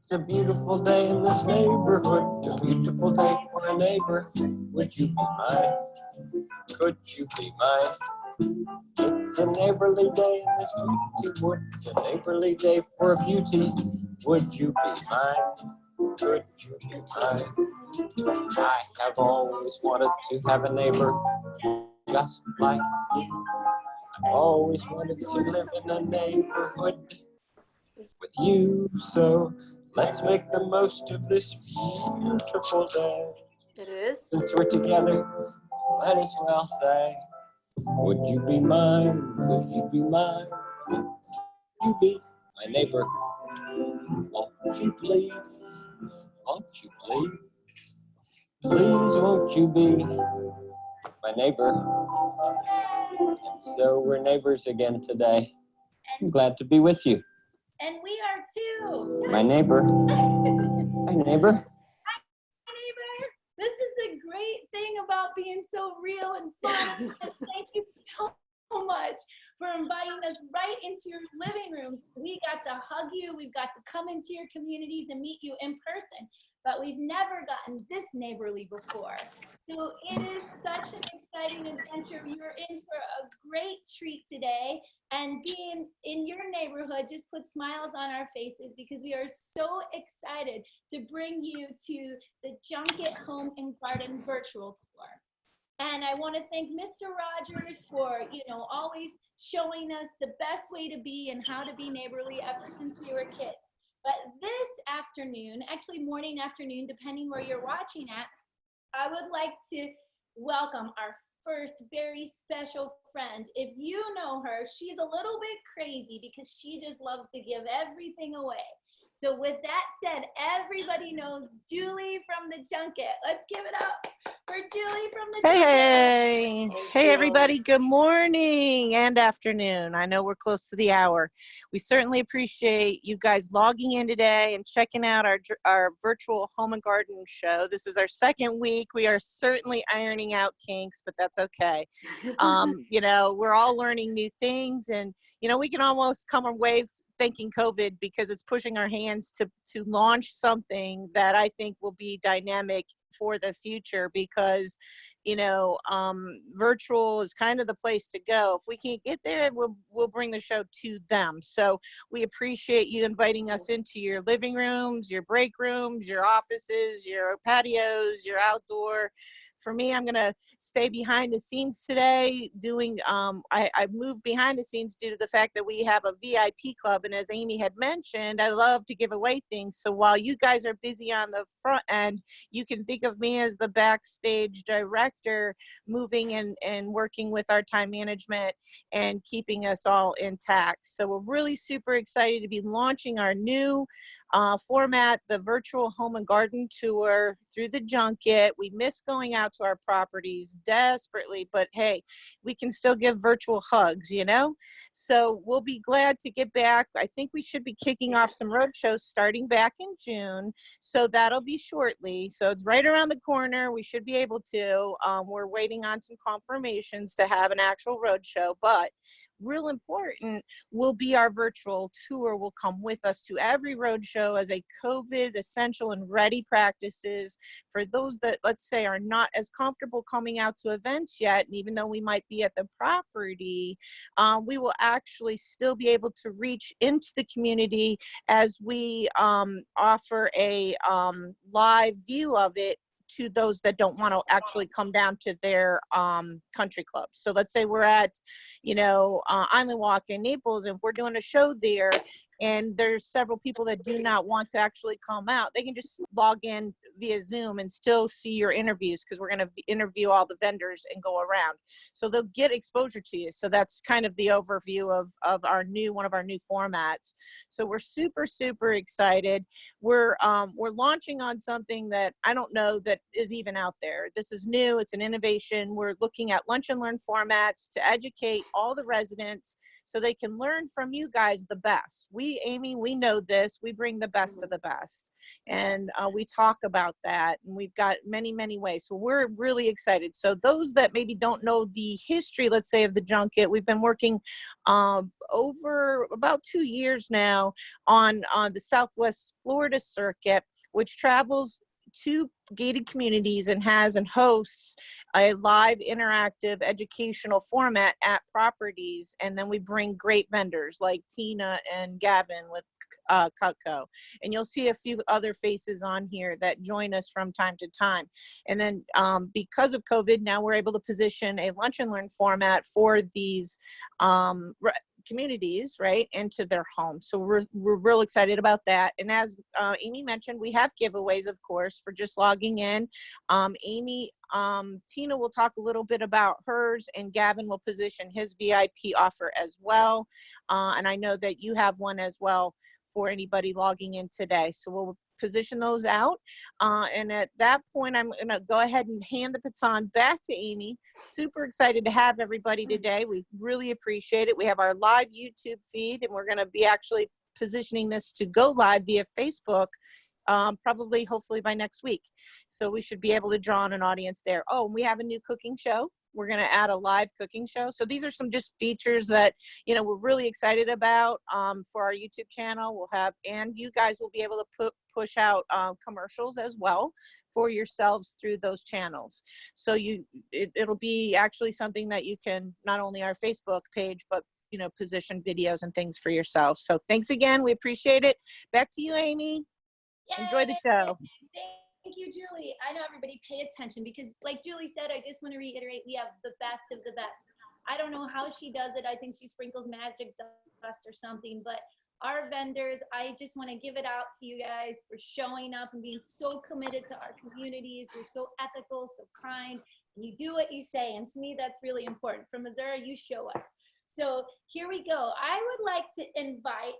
It's a beautiful day in this neighborhood, a beautiful day for a neighbor. Would you be mine? Could you be mine? It's a neighborly day in this beauty wood, a neighborly day for a beauty. Would you be mine? Could you be mine? I have always wanted to have a neighbor just like you. I've always wanted to live in a neighborhood with you, so let's make the most of this beautiful day. It is. Since we're together, might as well say, would you be mine? Could you be mine? Would you be my neighbor? Won't you please? Won't you please? Please won't you be my neighbor? And so we're neighbors again today. I'm glad to be with you. And we are too. My neighbor. Hi, neighbor. Hi, neighbor. This is the great thing about being so real and fun. And thank you so much for inviting us right into your living rooms. We got to hug you. We've got to come into your communities and meet you in person. But we've never gotten this neighborly before. So it is such an exciting adventure. You're in for a great treat today. And being in your neighborhood just puts smiles on our faces because we are so excited to bring you to the Junket Home and Garden virtual tour. And I want to thank Mr. Rogers for, always showing us the best way to be and how to be neighborly ever since we were kids. But this afternoon, actually morning, afternoon, depending where you're watching at, I would like to welcome our first very special friend. If you know her, she's a little bit crazy because she just loves to give everything away. So with that said, everybody knows Julie from the Junket. Let's give it up for Julie from the Junket. Hey everybody, good morning and afternoon. I know we're close to the hour. We certainly appreciate you guys logging in today and checking out our virtual home and garden show. This is our second week. We are certainly ironing out kinks, but that's okay. We're all learning new things, and we can almost come away thanking COVID because it's pushing our hands to launch something that I think will be dynamic for the future, because virtual is kind of the place to go. If we can't get there, we'll bring the show to them. So we appreciate you inviting us into your living rooms, your break rooms, your offices, your patios, your outdoor. For me, I'm going to stay behind the scenes today doing, I moved behind the scenes due to the fact that we have a VIP club. And as Amy had mentioned, I love to give away things. So while you guys are busy on the front end, you can think of me as the backstage director, moving and working with our time management and keeping us all intact. So we're really super excited to be launching our new format, the virtual home and garden tour through the Junket. We miss going out to our properties desperately, but hey, we can still give virtual hugs, So we'll be glad to get back. I think we should be kicking off some road shows starting back in June. So that'll be shortly. So it's right around the corner. We should be able to. We're waiting on some confirmations to have an actual road show, but real important will be our virtual tour. Will come with us to every road show as a COVID essential and ready practices for those that, let's say, are not as comfortable coming out to events yet. And even though we might be at the property, we will actually still be able to reach into the community as we offer a live view of it to those that don't want to actually come down to their country clubs. So let's say we're at, Island Walk in Naples, and if we're doing a show there and there's several people that do not want to actually come out, they can just log in via Zoom and still see your interviews, because we're going to interview all the vendors and go around. So they'll get exposure to you. So that's kind of the overview of one of our new formats. So we're super, super excited. We're launching on something that I don't know that is even out there. This is new. It's an innovation. We're looking at lunch and learn formats to educate all the residents so they can learn from you guys the best. We Amy, we know this. We bring the best of the best, and we talk about that, and we've got many, many ways. So we're really excited. So those that maybe don't know the history, let's say, of the junket, we've been working over about 2 years now on the Southwest Florida circuit, which travels to gated communities and has and hosts a live interactive educational format at properties. And then we bring great vendors like Tina and Gavin with CUTCO. And you'll see a few other faces on here that join us from time to time. And then because of COVID, now we're able to position a lunch and learn format for these communities, right, into their homes. So we're real excited about that. And as Amy mentioned, we have giveaways, of course, for just logging in. Tina will talk a little bit about hers, and Gavin will position his VIP offer as well. And I know that you have one as well for anybody logging in today. So we'll position those out. And at that point, I'm going to go ahead and hand the baton back to Amy. Super excited to have everybody today. We really appreciate it. We have our live YouTube feed, and we're going to be actually positioning this to go live via Facebook, probably, hopefully by next week. So we should be able to draw on an audience there. Oh, and we have a new cooking show. We're going to add a live cooking show. So these are some just features that, you know, we're really excited about for our YouTube channel. We'll have, and you guys will be able to push out commercials as well for yourselves through those channels. So it'll be actually something that you can, not only our Facebook page, but, you know, position videos and things for yourself. So thanks again. We appreciate it. Back to you, Amy. Yay! Enjoy the show. Thank you, Julie. I know everybody pay attention because, like Julie said, I just want to reiterate, we have the best of the best. I don't know how she does it. I think she sprinkles magic dust or something, but our vendors, I just want to give it out to you guys for showing up and being so committed to our communities. You're so ethical, so kind, and you do what you say. And to me, that's really important. From Missouri, you show us. So here we go. I would like to invite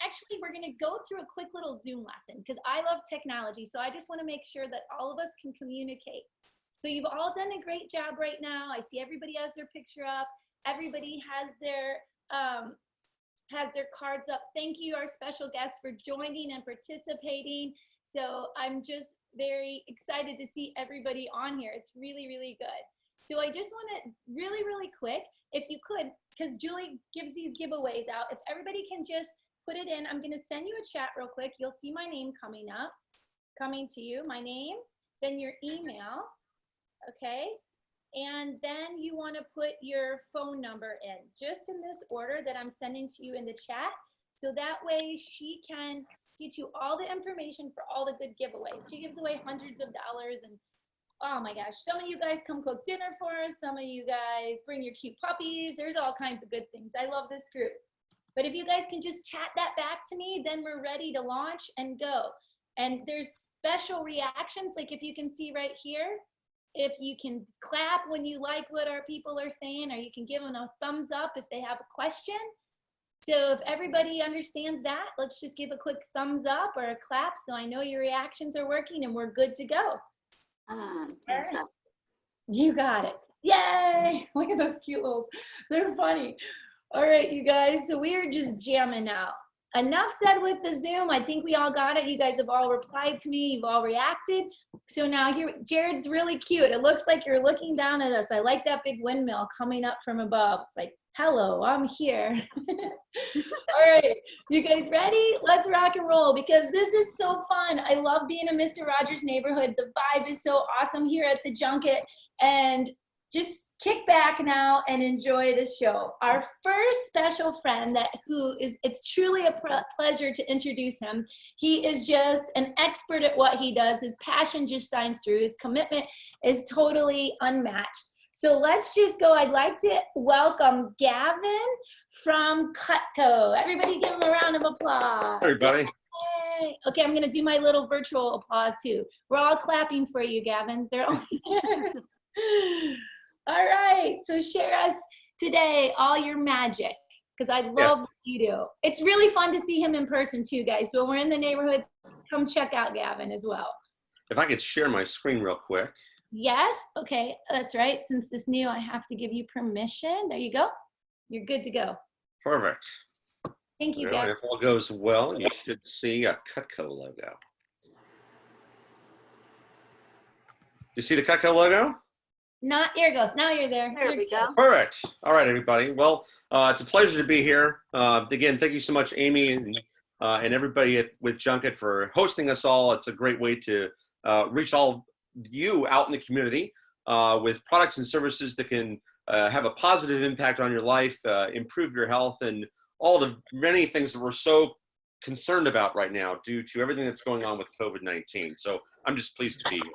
actually, we're going to go through a quick little Zoom lesson because I love technology. So I just want to make sure that all of us can communicate. So you've all done a great job right now. I see everybody has their picture up. Everybody has their cards up. Thank you, our special guests, for joining and participating. So I'm just very excited to see everybody on here. It's really, really good. So I just want to really, really quick, if you could, because Julie gives these giveaways out, if everybody can just put it in, I'm going to send you a chat real quick. You'll see my name coming to you, my name, then your email, okay? And then you want to put your phone number in, just in this order that I'm sending to you in the chat. So that way she can get you all the information for all the good giveaways. She gives away hundreds of dollars, and oh my gosh, some of you guys come cook dinner for us. Some of you guys bring your cute puppies. There's all kinds of good things. I love this group. But if you guys can just chat that back to me, then we're ready to launch and go. And there's special reactions, like if you can see right here, if you can clap when you like what our people are saying, or you can give them a thumbs up if they have a question. So if everybody understands that, let's just give a quick thumbs up or a clap so I know your reactions are working and we're good to go. Thumbs up. You got it. Yay! Look at those cute little, they're funny. All right, you guys, so we are just jamming out. Enough said with the Zoom. I think we all got it. You guys have all replied to me. You've all reacted. So now here, Jared's really cute. It looks like you're looking down at us. I like that big windmill coming up from above. It's like, hello, I'm here. All right, you guys ready? Let's rock and roll because this is so fun. I love being in Mr. Rogers' neighborhood. The vibe is so awesome here at the Junket, and just kick back now and enjoy the show. Our first special friend it's truly a pleasure to introduce him. He is just an expert at what he does. His passion just shines through. His commitment is totally unmatched. So let's just go. I'd like to welcome Gavin from CUTCO. Everybody give him a round of applause. Hey, everybody. Yay. Okay, I'm gonna do my little virtual applause too. We're all clapping for you, Gavin. They're all All right, so share us today all your magic, because I love what you do. It's really fun to see him in person too, guys. So when we're in the neighborhood, come check out Gavin as well. If I could share my screen real quick. Yes, okay, that's right. Since it's new, I have to give you permission. There you go. You're good to go. Perfect. Thank you, Well, Gavin. if all goes well, you should see a CUTCO logo. You see the CUTCO logo? Not, here it goes. Now you're there. There You're we go. Perfect. All right, everybody. Well, it's a pleasure to be here. Again, thank you so much, Amy, and everybody with Junket for hosting us all. It's a great way to reach all of you out in the community with products and services that can have a positive impact on your life, improve your health, and all the many things that we're so concerned about right now due to everything that's going on with COVID-19. So I'm just pleased to be here.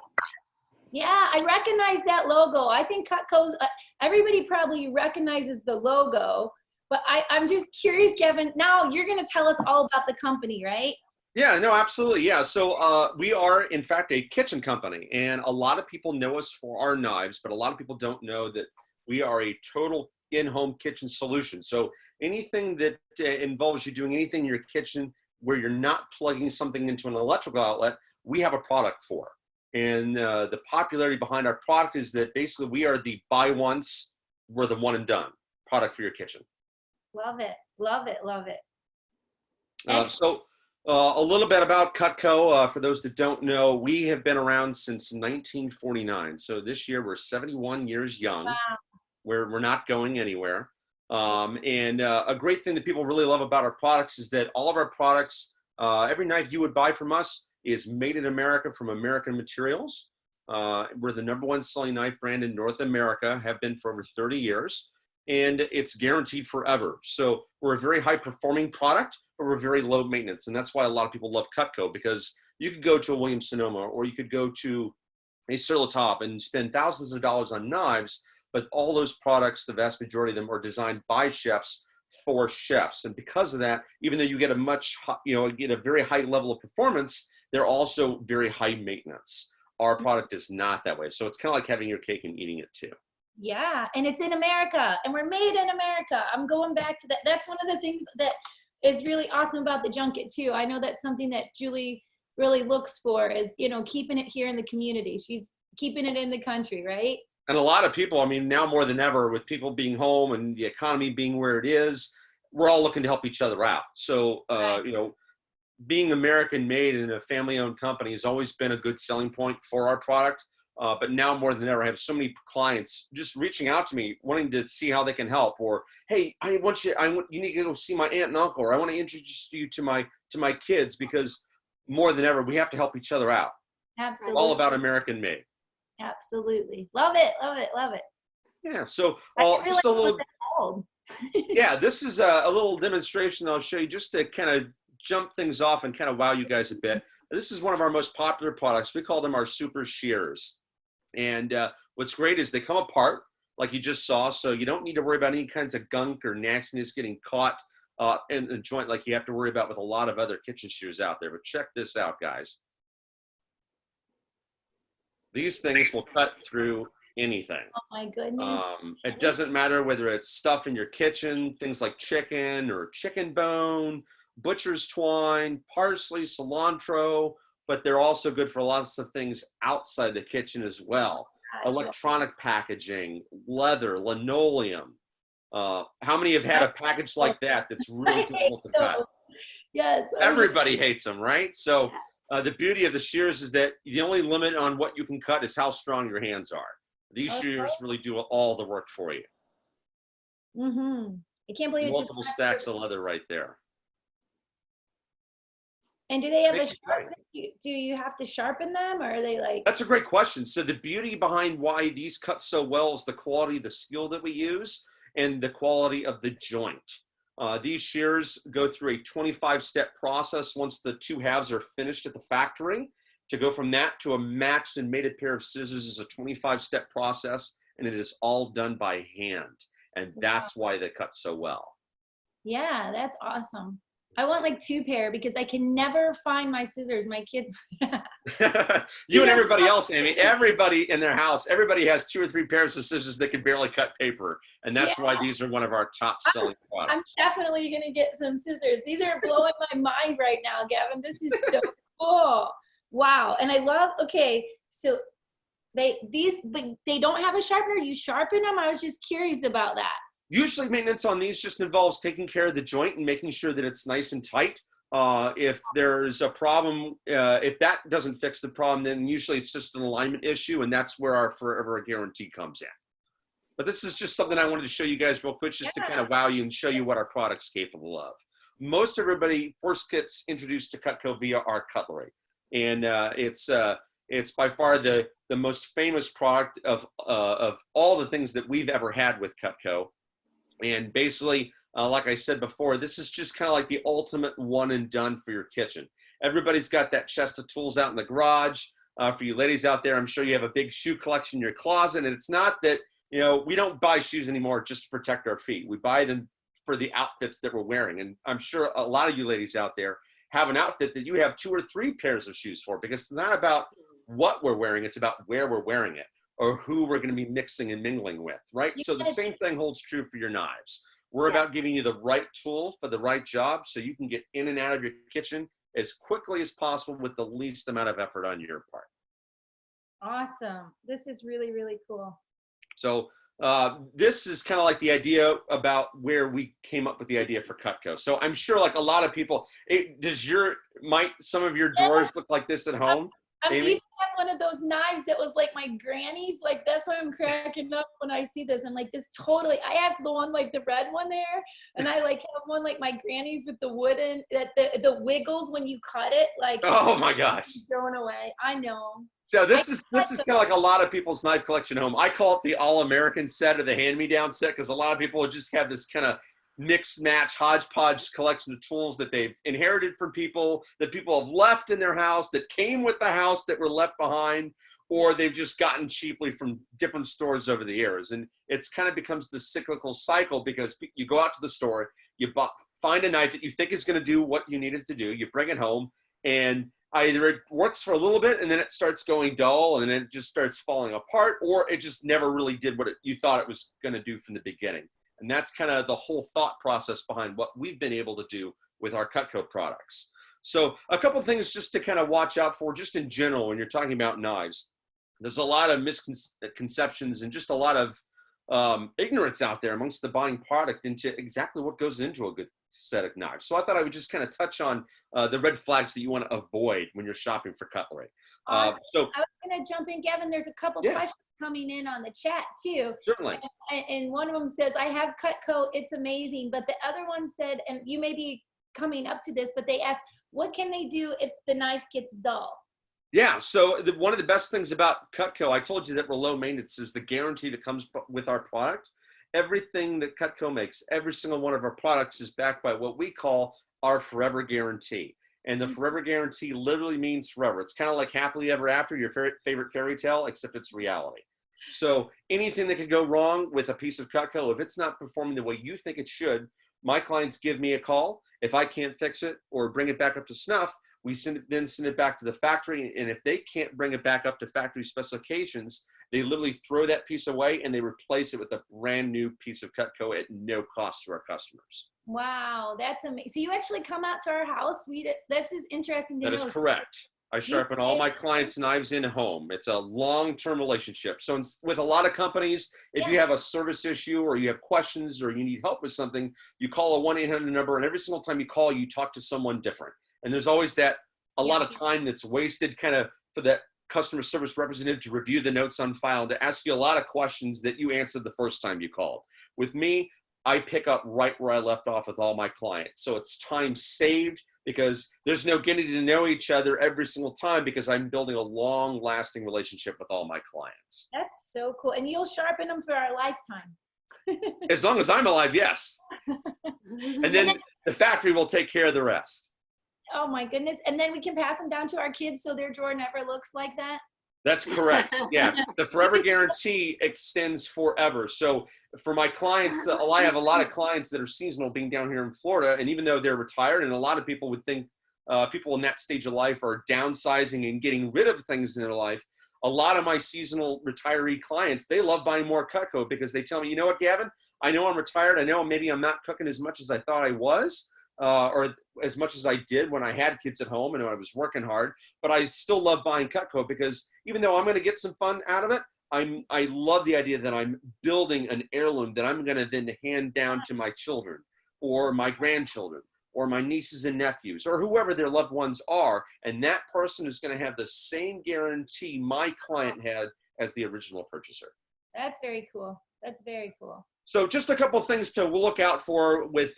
Yeah, I recognize that logo. I think CUTCO's, everybody probably recognizes the logo, but I'm just curious, Gavin, now you're going to tell us all about the company, right? Yeah, no, absolutely. Yeah. So we are, in fact, a kitchen company, and a lot of people know us for our knives, but a lot of people don't know that we are a total in-home kitchen solution. So anything that involves you doing anything in your kitchen where you're not plugging something into an electrical outlet, we have a product for. And the popularity behind our product is that basically we are the buy once, we're the one and done product for your kitchen. Love it. Love it. Love it. A little bit about CUTCO. For those that don't know, we have been around since 1949. So this year we're 71 years young. Wow. We're not going anywhere. And a great thing that people really love about our products is that all of our products, every knife you would buy from us is made in America from American materials. We're the #1 selling knife brand in North America, have been for over 30 years, and it's guaranteed forever. So we're a very high performing product, but we're very low maintenance. And that's why a lot of people love CUTCO, because you could go to a Williams-Sonoma or you could go to a Sur La Table and spend thousands of dollars on knives, but all those products, the vast majority of them are designed by chefs for chefs. And because of that, even though you get a very high level of performance, they're also very high maintenance. Our product is not that way. So it's kind of like having your cake and eating it too. Yeah, and it's in America, and we're made in America. I'm going back to that. That's one of the things that is really awesome about the Junket too. I know that's something that Julie really looks for is, keeping it here in the community. She's keeping it in the country, right? And a lot of people, I mean, now more than ever, with people being home and the economy being where it is, we're all looking to help each other out. So, being American made in a family owned company has always been a good selling point for our product. But now more than ever, I have so many clients just reaching out to me, wanting to see how they can help, or, hey, you need to go see my aunt and uncle, or I want to introduce you to my kids, because more than ever, we have to help each other out. Absolutely. It's all about American made. Absolutely. Love it. Love it. Love it. Yeah. So just a little. Yeah, this is a little demonstration I'll show you just to kind of jump things off and kind of wow you guys a bit. This is one of our most popular products. We call them our super shears. And what's great is they come apart like you just saw. So you don't need to worry about any kinds of gunk or nastiness getting caught in the joint like you have to worry about with a lot of other kitchen shears out there. But check this out, guys. These things will cut through anything. Oh my goodness. It doesn't matter whether it's stuff in your kitchen, things like chicken or chicken bone, butcher's twine, parsley, cilantro, but they're also good for lots of things outside the kitchen as well. Gotcha. Electronic packaging, leather, linoleum. How many have had a package like that that's really difficult to cut? Yes. Everybody hates them, right? So the beauty of the shears is that the only limit on what you can cut is how strong your hands are. These shears really do all the work for you. Mm-hmm. I can't believe it's multiple stacks of leather right there. And do they have a sharpen? Do you have to sharpen them, or are they like? That's a great question. So the beauty behind why these cut so well is the quality of the steel that we use and the quality of the joint. These shears go through a 25-step process once the two halves are finished at the factory. To go from that to a matched and mated pair of scissors is a 25-step process, and it is all done by hand. And that's why they cut so well. Yeah, that's awesome. I want like 2 pair because I can never find my scissors. My kids. You and everybody else, Amy, everybody in their house, everybody has 2 or 3 pairs of scissors that can barely cut paper. And that's why these are one of our top selling products. I'm definitely going to get some scissors. These are blowing my mind right now, Gavin. This is so cool. Wow. And I love, okay, so but they don't have a sharpener. You sharpen them? I was just curious about that. Usually maintenance on these just involves taking care of the joint and making sure that it's nice and tight. If there's a problem, if that doesn't fix the problem, then usually it's just an alignment issue, and that's where our forever guarantee comes in. But this is just something I wanted to show you guys real quick, just to kind of wow you and show you what our product's capable of. Most everybody first gets introduced to CUTCO via our cutlery, and it's by far the most famous product of all the things that we've ever had with CUTCO. And basically, like I said before, this is just kind of like the ultimate one and done for your kitchen. Everybody's got that chest of tools out in the garage. For you ladies out there, I'm sure you have a big shoe collection in your closet, and it's not that, you know, we don't buy shoes anymore just to protect our feet. We buy them for the outfits that we're wearing. And I'm sure a lot of you ladies out there have an outfit that you have 2 or 3 pairs of shoes for, because it's not about what we're wearing, it's about where we're wearing it or who we're going to be mixing and mingling with, right? So the same thing holds true for your knives. We're about giving you the right tool for the right job so you can get in and out of your kitchen as quickly as possible with the least amount of effort on your part. Awesome. This is really, really cool. So this is kind of like the idea about where we came up with the idea for CUTCO. So I'm sure like a lot of people, might some of your drawers look like this at home? I Amy? even have one of those knives that was like my granny's. Like, that's why I'm cracking up when I see this. I'm like, this totally, I have the one, like the red one there. And I like have one like my granny's with the wooden, that the wiggles when you cut it. Like, Oh my gosh. Thrown away. I know. So this is kind of like a lot of people's knife collection home. I call it the all-American set or the hand-me-down set, because a lot of people would just have this kind of mix match hodgepodge collection of tools that they've inherited from people, that people have left in their house, that came with the house, that were left behind, or they've just gotten cheaply from different stores over the years. And it's kind of becomes this cyclical cycle, because you go out to the store, you find a knife that you think is going to do what you need it to do, you bring it home, and either it works for a little bit and then it starts going dull and then it just starts falling apart, or it just never really did what you thought it was going to do from the beginning. And that's kind of the whole thought process behind what we've been able to do with our CUTCO products. So a couple of things just to kind of watch out for, just in general, when you're talking about knives. There's a lot of misconceptions and just a lot of ignorance out there amongst the buying product into exactly what goes into a good set of knives. So I thought I would just kind of touch on the red flags that you want to avoid when you're shopping for cutlery. Awesome. I was going to jump in, Gavin. There's a couple questions coming in on the chat too. Certainly. And one of them says, I have CUTCO, it's amazing. But the other one said, and you may be coming up to this, but they asked, what can they do if the knife gets dull? Yeah, so one of the best things about CUTCO, I told you that we're low maintenance, is the guarantee that comes with our product. Everything that CUTCO makes, every single one of our products is backed by what we call our forever guarantee. And the forever guarantee literally means forever. It's kind of like happily ever after, your favorite fairy tale, except it's reality. So anything that could go wrong with a piece of CUTCO, if it's not performing the way you think it should, my clients give me a call. If I can't fix it or bring it back up to snuff, we then send it back to the factory. And if they can't bring it back up to factory specifications, they literally throw that piece away and they replace it with a brand new piece of CUTCO at no cost to our customers. Wow, that's amazing. So you actually come out to our house. This is interesting to know. That is correct. I sharpen all my clients' knives in home. It's a long-term relationship. So with a lot of companies, if you have a service issue or you have questions or you need help with something, you call a 1-800 number, and every single time you call, you talk to someone different. And there's always a lot of time that's wasted kind of for that customer service representative to review the notes on file and to ask you a lot of questions that you answered the first time you called. With me, I pick up right where I left off with all my clients. So it's time saved, because there's no getting to know each other every single time, because I'm building a long-lasting relationship with all my clients. That's so cool. And you'll sharpen them for our lifetime. As long as I'm alive, yes. And then the factory will take care of the rest. Oh my goodness. And then we can pass them down to our kids so their drawer never looks like that? That's correct. Yeah. The forever guarantee extends forever. So for my clients, I have a lot of clients that are seasonal, being down here in Florida, and even though they're retired, and a lot of people would think people in that stage of life are downsizing and getting rid of things in their life. A lot of my seasonal retiree clients, they love buying more CUTCO, because they tell me, you know what, Gavin, I know I'm retired. I know maybe I'm not cooking as much as I thought I was, or as much as I did when I had kids at home and when I was working hard, but I still love buying CUTCO, because even though I'm going to get some fun out of it, I love the idea that I'm building an heirloom that I'm going to then hand down to my children or my grandchildren or my nieces and nephews or whoever their loved ones are. And that person is going to have the same guarantee my client had as the original purchaser. That's very cool. That's very cool. So just a couple of things to look out for with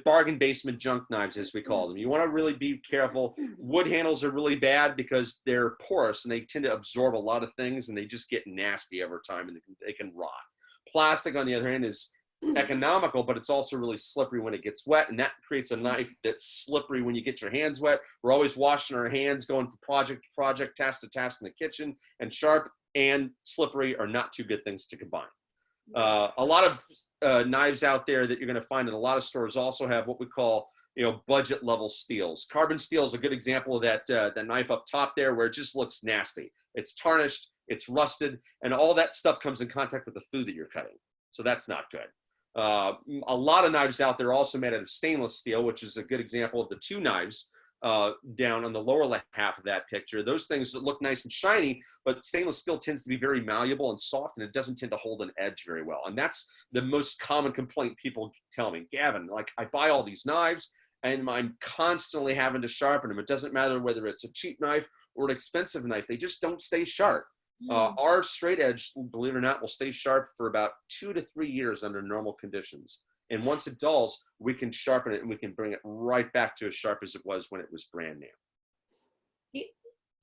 bargain basement junk knives, as we call them. You want to really be careful. Wood handles are really bad because they're porous and they tend to absorb a lot of things, and they just get nasty over time, and they can rot. Plastic, on the other hand, is economical, but it's also really slippery when it gets wet, and that creates a knife that's slippery when you get your hands wet. We're always washing our hands, going from project to project, task to task in the kitchen, and sharp and slippery are not two good things to combine. A lot of knives out there that you're going to find in a lot of stores also have what we call, budget level steels. Carbon steel is a good example of that knife up top there, where it just looks nasty. It's tarnished, it's rusted, and all that stuff comes in contact with the food that you're cutting. So that's not good. A lot of knives out there are also made out of stainless steel, which is a good example of the two knives down on the lower left half of that picture. Those things that look nice and shiny, but stainless steel tends to be very malleable and soft, and it doesn't tend to hold an edge very well. And that's the most common complaint people tell me. Gavin, like, I buy all these knives and I'm constantly having to sharpen them. It doesn't matter whether it's a cheap knife or an expensive knife. They just don't stay sharp. Our straight edge, believe it or not, will stay sharp for about 2 to 3 years under normal conditions. And once it dulls, we can sharpen it and we can bring it right back to as sharp as it was when it was brand new. Do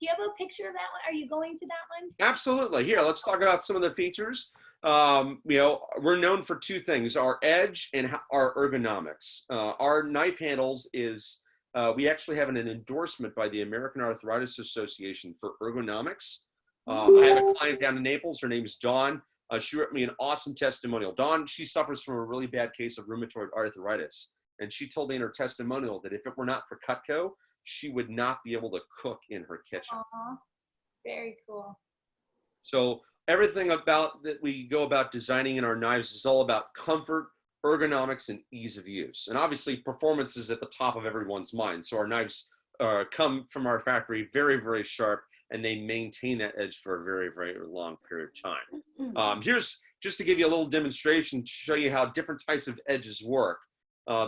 you have a picture of that one? Are you going to that one? Absolutely. Here, let's talk about some of the features. We're known for two things: our edge and our ergonomics. Our knife handles we actually have an endorsement by the American Arthritis Association for ergonomics. I have a client down in Naples. Her name's Dawn. She wrote me an awesome testimonial. Dawn, she suffers from a really bad case of rheumatoid arthritis. And she told me in her testimonial that if it were not for CUTCO, she would not be able to cook in her kitchen. Very cool. So everything about that we go about designing in our knives is all about comfort, ergonomics, and ease of use. And obviously performance is at the top of everyone's mind. So our knives come from our factory very, very sharp, and they maintain that edge for a very, very long period of time. Here's just to give you a little demonstration to show you how different types of edges work.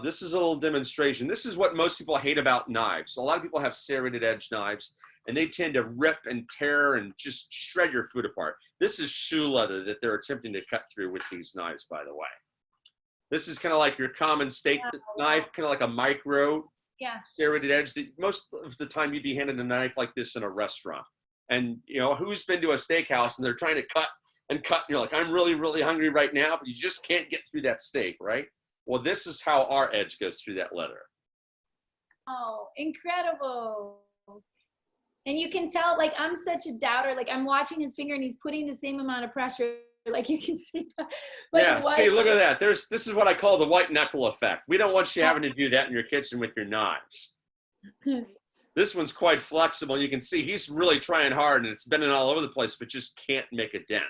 This is a little demonstration. This is what most people hate about knives. A lot of people have serrated edge knives, and they tend to rip and tear and just shred your food apart. This is shoe leather that they're attempting to cut through with these knives, by the way. This is kind of like your common steak knife, kind of like a micro serrated edge that most of the time you'd be handed a knife like this in a restaurant. And who's been to a steakhouse and they're trying to cut and cut, and you're like, I'm really, really hungry right now, but you just can't get through that steak, right? Well, this is how our edge goes through that leather. Oh, incredible. And you can tell, like, I'm such a doubter. Like, I'm watching his finger and he's putting the same amount of pressure. Like, you can see that. Yeah, see, look at that. This is what I call the white knuckle effect. We don't want you having to do that in your kitchen with your knives. This one's quite flexible. You can see he's really trying hard, and it's bending all over the place, but just can't make a dent.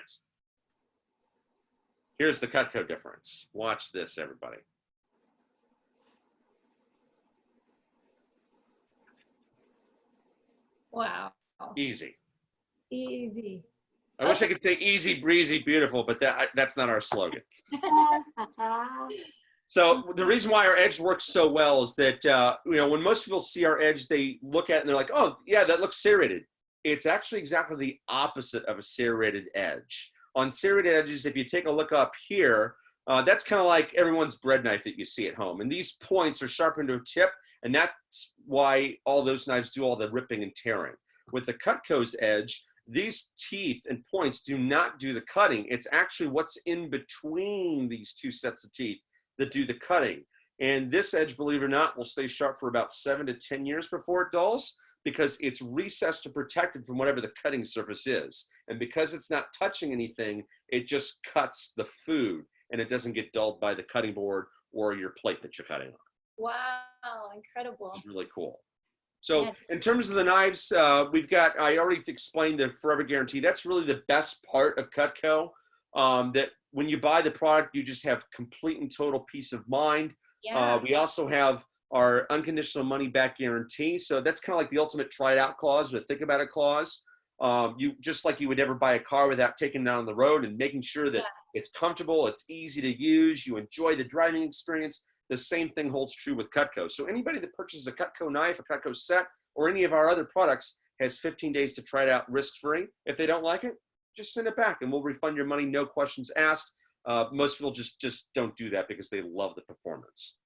Here's the CUTCO difference. Watch this, everybody. Wow. Easy. Easy. I wish I could say easy, breezy, beautiful, but that's not our slogan. So the reason why our edge works so well is that, when most people see our edge, they look at it and they're like, oh, yeah, that looks serrated. It's actually exactly the opposite of a serrated edge. On serrated edges, if you take a look up here, that's kind of like everyone's bread knife that you see at home. And these points are sharpened to a tip, and that's why all those knives do all the ripping and tearing. With the CUTCO's edge, these teeth and points do not do the cutting. It's actually what's in between these two sets of teeth that do the cutting. And this edge, believe it or not, will stay sharp for about 7 to 10 years before it dulls, because it's recessed and protected from whatever the cutting surface is. And because it's not touching anything, it just cuts the food, and it doesn't get dulled by the cutting board or your plate that you're cutting on. Wow, incredible. It's really cool. So in terms of the knives, I already explained the Forever Guarantee. That's really the best part of CUTCO, that when you buy the product, you just have complete and total peace of mind. Yeah. We also have our unconditional money back guarantee. So that's kind of like the ultimate try it out clause or think about it clause. You just like you would never buy a car without taking it down the road and making sure that it's comfortable, it's easy to use, you enjoy the driving experience. The same thing holds true with CUTCO. So anybody that purchases a CUTCO knife, a CUTCO set, or any of our other products has 15 days to try it out risk-free. If they don't like it, just send it back and we'll refund your money, no questions asked. Most people just don't do that because they love the performance.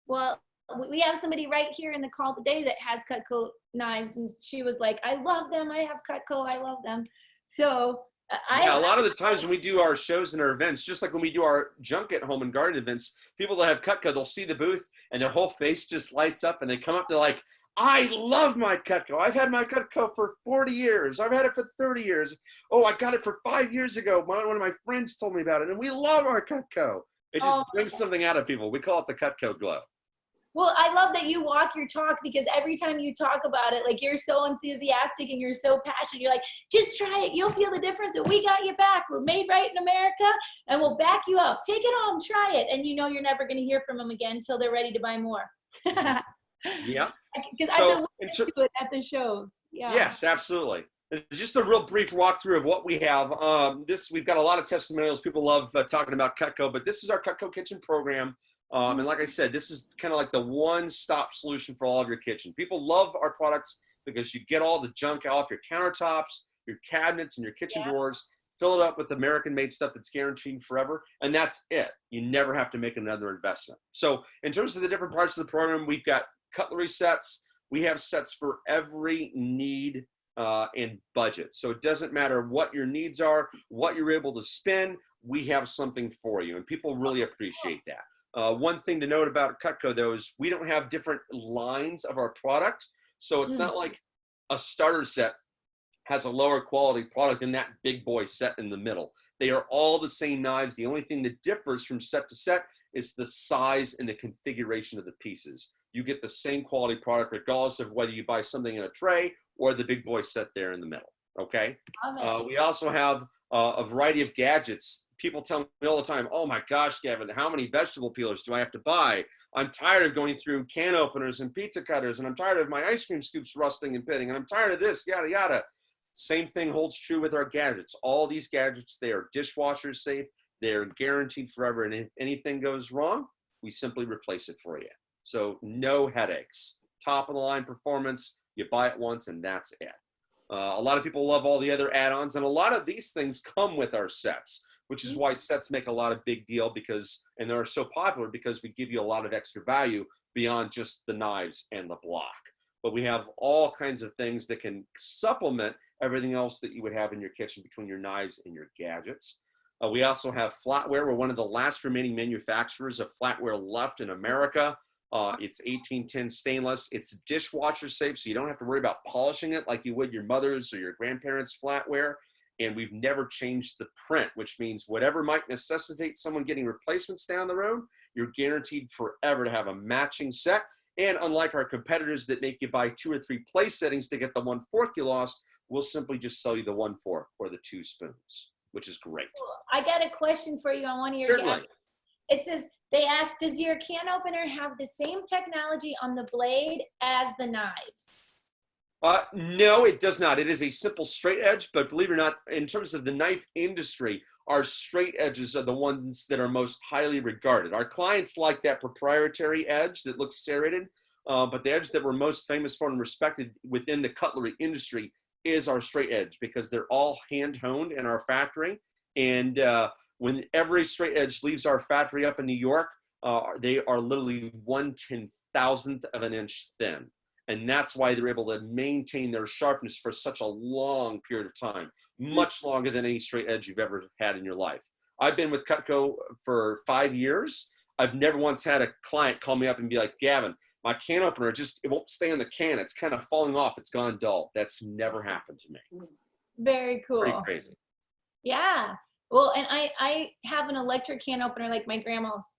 Well, we have somebody right here in the call today that has CUTCO knives, and she was like, I love them. I have CUTCO. I love them. So yeah, a lot of the times when we do our shows and our events, just like when we do our Junket home and garden events, people that have CUTCO, they'll see the booth and their whole face just lights up and they come up to like, I love my CUTCO. I've had my CUTCO for 40 years. I've had it for 30 years. Oh, I got it for 5 years ago. One of my friends told me about it and we love our CUTCO. It just brings something out of people. We call it the CUTCO glow. Well, I love that you walk your talk, because every time you talk about it, like, you're so enthusiastic and you're so passionate. You're like, just try it. You'll feel the difference. And we got you back. We're made right in America and we'll back you up. Take it home, try it. And you know you're never going to hear from them again until they're ready to buy more. Yeah. Because I've been witness to it at the shows. Yeah. Yes, absolutely. Just a real brief walkthrough of what we have. We've got a lot of testimonials. People love talking about CUTCO, but this is our CUTCO kitchen program. And like I said, this is kind of like the one-stop solution for all of your kitchen. People love our products because you get all the junk off your countertops, your cabinets, and your kitchen drawers. Fill it up with American-made stuff that's guaranteed forever, and that's it. You never have to make another investment. So in terms of the different parts of the program, we've got cutlery sets. We have sets for every need and budget. So it doesn't matter what your needs are, what you're able to spend, we have something for you, and people really appreciate that. One thing to note about CUTCO, though, is we don't have different lines of our product. So it's not like a starter set has a lower quality product than that big boy set in the middle. They are all the same knives. The only thing that differs from set to set is the size and the configuration of the pieces. You get the same quality product regardless of whether you buy something in a tray or the big boy set there in the middle, okay? We also have a variety of gadgets. People tell me all the time, oh my gosh, Gavin, how many vegetable peelers do I have to buy? I'm tired of going through can openers and pizza cutters, and I'm tired of my ice cream scoops rusting and pitting, and I'm tired of this, yada, yada. Same thing holds true with our gadgets. All these gadgets, they are dishwasher safe. They're guaranteed forever, and if anything goes wrong, we simply replace it for you. So no headaches. Top of the line performance, you buy it once and that's it. A lot of people love all the other add-ons, and a lot of these things come with our sets, which is why sets make a lot of big deal and they're so popular because we give you a lot of extra value beyond just the knives and the block. But we have all kinds of things that can supplement everything else that you would have in your kitchen between your knives and your gadgets. We also have flatware. We're one of the last remaining manufacturers of flatware left in America. It's 1810 stainless. It's dishwasher safe, so you don't have to worry about polishing it like you would your mother's or your grandparents' flatware. And we've never changed the print, which means whatever might necessitate someone getting replacements down the road, you're guaranteed forever to have a matching set. And unlike our competitors that make you buy 2 or 3 place settings to get the 1 fork you lost, we'll simply just sell you the 1 fork or the 2 spoons, which is great. I got a question for you on one of your gadgets. It says, they asked, does your can opener have the same technology on the blade as the knives? No, it does not. It is a simple straight edge, but believe it or not, in terms of the knife industry, our straight edges are the ones that are most highly regarded. Our clients like that proprietary edge that looks serrated, but the edge that we're most famous for and respected within the cutlery industry is our straight edge because they're all hand-honed in our factory. And when every straight edge leaves our factory up in New York, they are literally 1/10,000th of an inch thin. And that's why they're able to maintain their sharpness for such a long period of time, much longer than any straight edge you've ever had in your life. I've been with CUTCO for 5 years. I've never once had a client call me up and be like, Gavin, my can opener, it won't stay in the can. It's kind of falling off. It's gone dull. That's never happened to me. Very cool. Pretty crazy. Yeah. Well, and I have an electric can opener like my grandma's.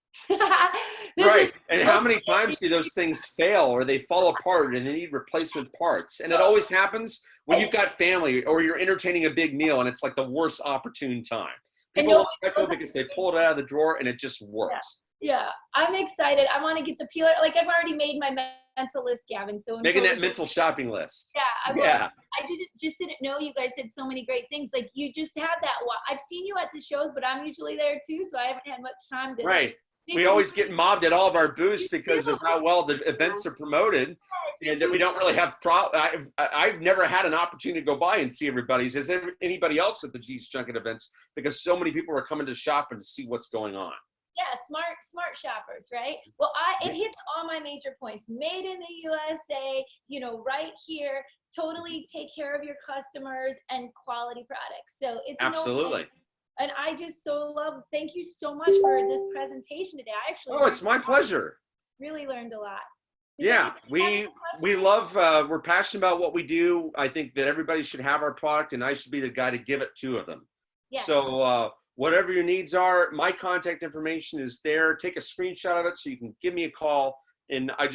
Right. And how many times do those things fail or they fall apart and they need replacement parts? And it always happens when you've got family or you're entertaining a big meal and it's like the worst opportune time. People love CUTCO because they pull it out of the drawer and it just works. Yeah, I'm excited. I want to get the peeler. Like I've already made my mental list, Gavin. So Making that until- mental shopping list. Yeah, I will. Yeah. I just didn't know you guys said so many great things. Like you just had that. I've seen you at the shows, but I'm usually there too, so I haven't had much time to. Right. We always get mobbed at all of our booths because of how well the events are promoted, and that we don't really have I've never had an opportunity to go by and see everybody's as anybody else at the G's Junket events, because so many people are coming to shop and to see what's going on. Yeah, smart shoppers, right? Well, it hits all my major points. Made in the USA, you know, right here. Totally take care of your customers and quality products. So it's Absolutely. And I just thank you so much for this presentation today. I actually Oh, it's my pleasure. really learned a lot. Yeah, we love, we're passionate about what we do. I think that everybody should have our product, and I should be the guy to give it to them. Yes. So whatever your needs are, my contact information is there. Take a screenshot of it so you can give me a call. And I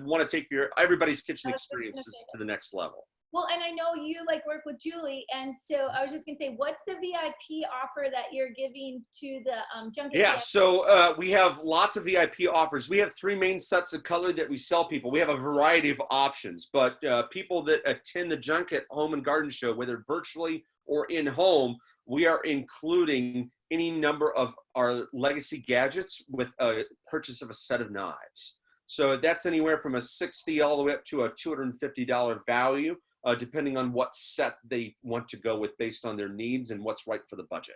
want to take everybody's kitchen experiences to the next level. Well, and I know you like work with Julie, and so I was just gonna say, what's the VIP offer that you're giving to the Junket? Yeah, so we have lots of VIP offers. We have 3 main sets of color that we sell people. We have a variety of options, but people that attend the Junket Home and Garden Show, whether virtually or in home, we are including any number of our legacy gadgets with a purchase of a set of knives. So that's anywhere from a $60 all the way up to a $250 value. Depending on what set they want to go with based on their needs and what's right for the budget.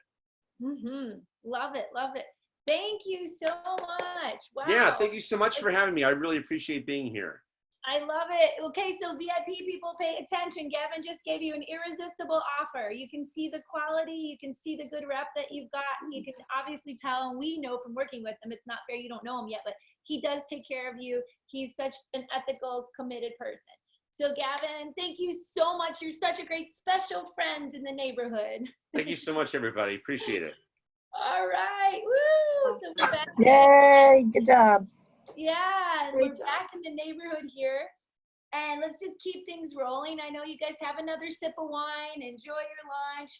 Mm-hmm. Love it. Love it. Thank you so much. Wow. Yeah, thank you so much for having me. I really appreciate being here. I love it. Okay, so VIP people, pay attention. Gavin just gave you an irresistible offer. You can see the quality. You can see the good rep that you've got. You can obviously tell, and we know from working with him, it's not fair you don't know him yet, but he does take care of you. He's such an ethical, committed person. So Gavin, thank you so much. You're such a great special friend in the neighborhood. Thank you so much, everybody. Appreciate it. All right. Woo! So we're back. Yay, good job. Yeah, Great we're job. back in the neighborhood here. And let's just keep things rolling. I know you guys have another sip of wine, enjoy your lunch,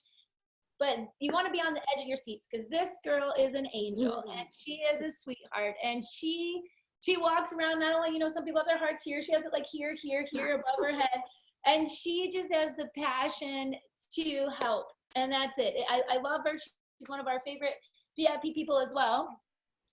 but you want to be on the edge of your seats because this girl is an angel and she is a sweetheart. And she walks around, not only, you know, some people have their hearts here, she has it like here, here, here above her head. And she just has the passion to help. And that's it. I love her. She's one of our favorite VIP people as well.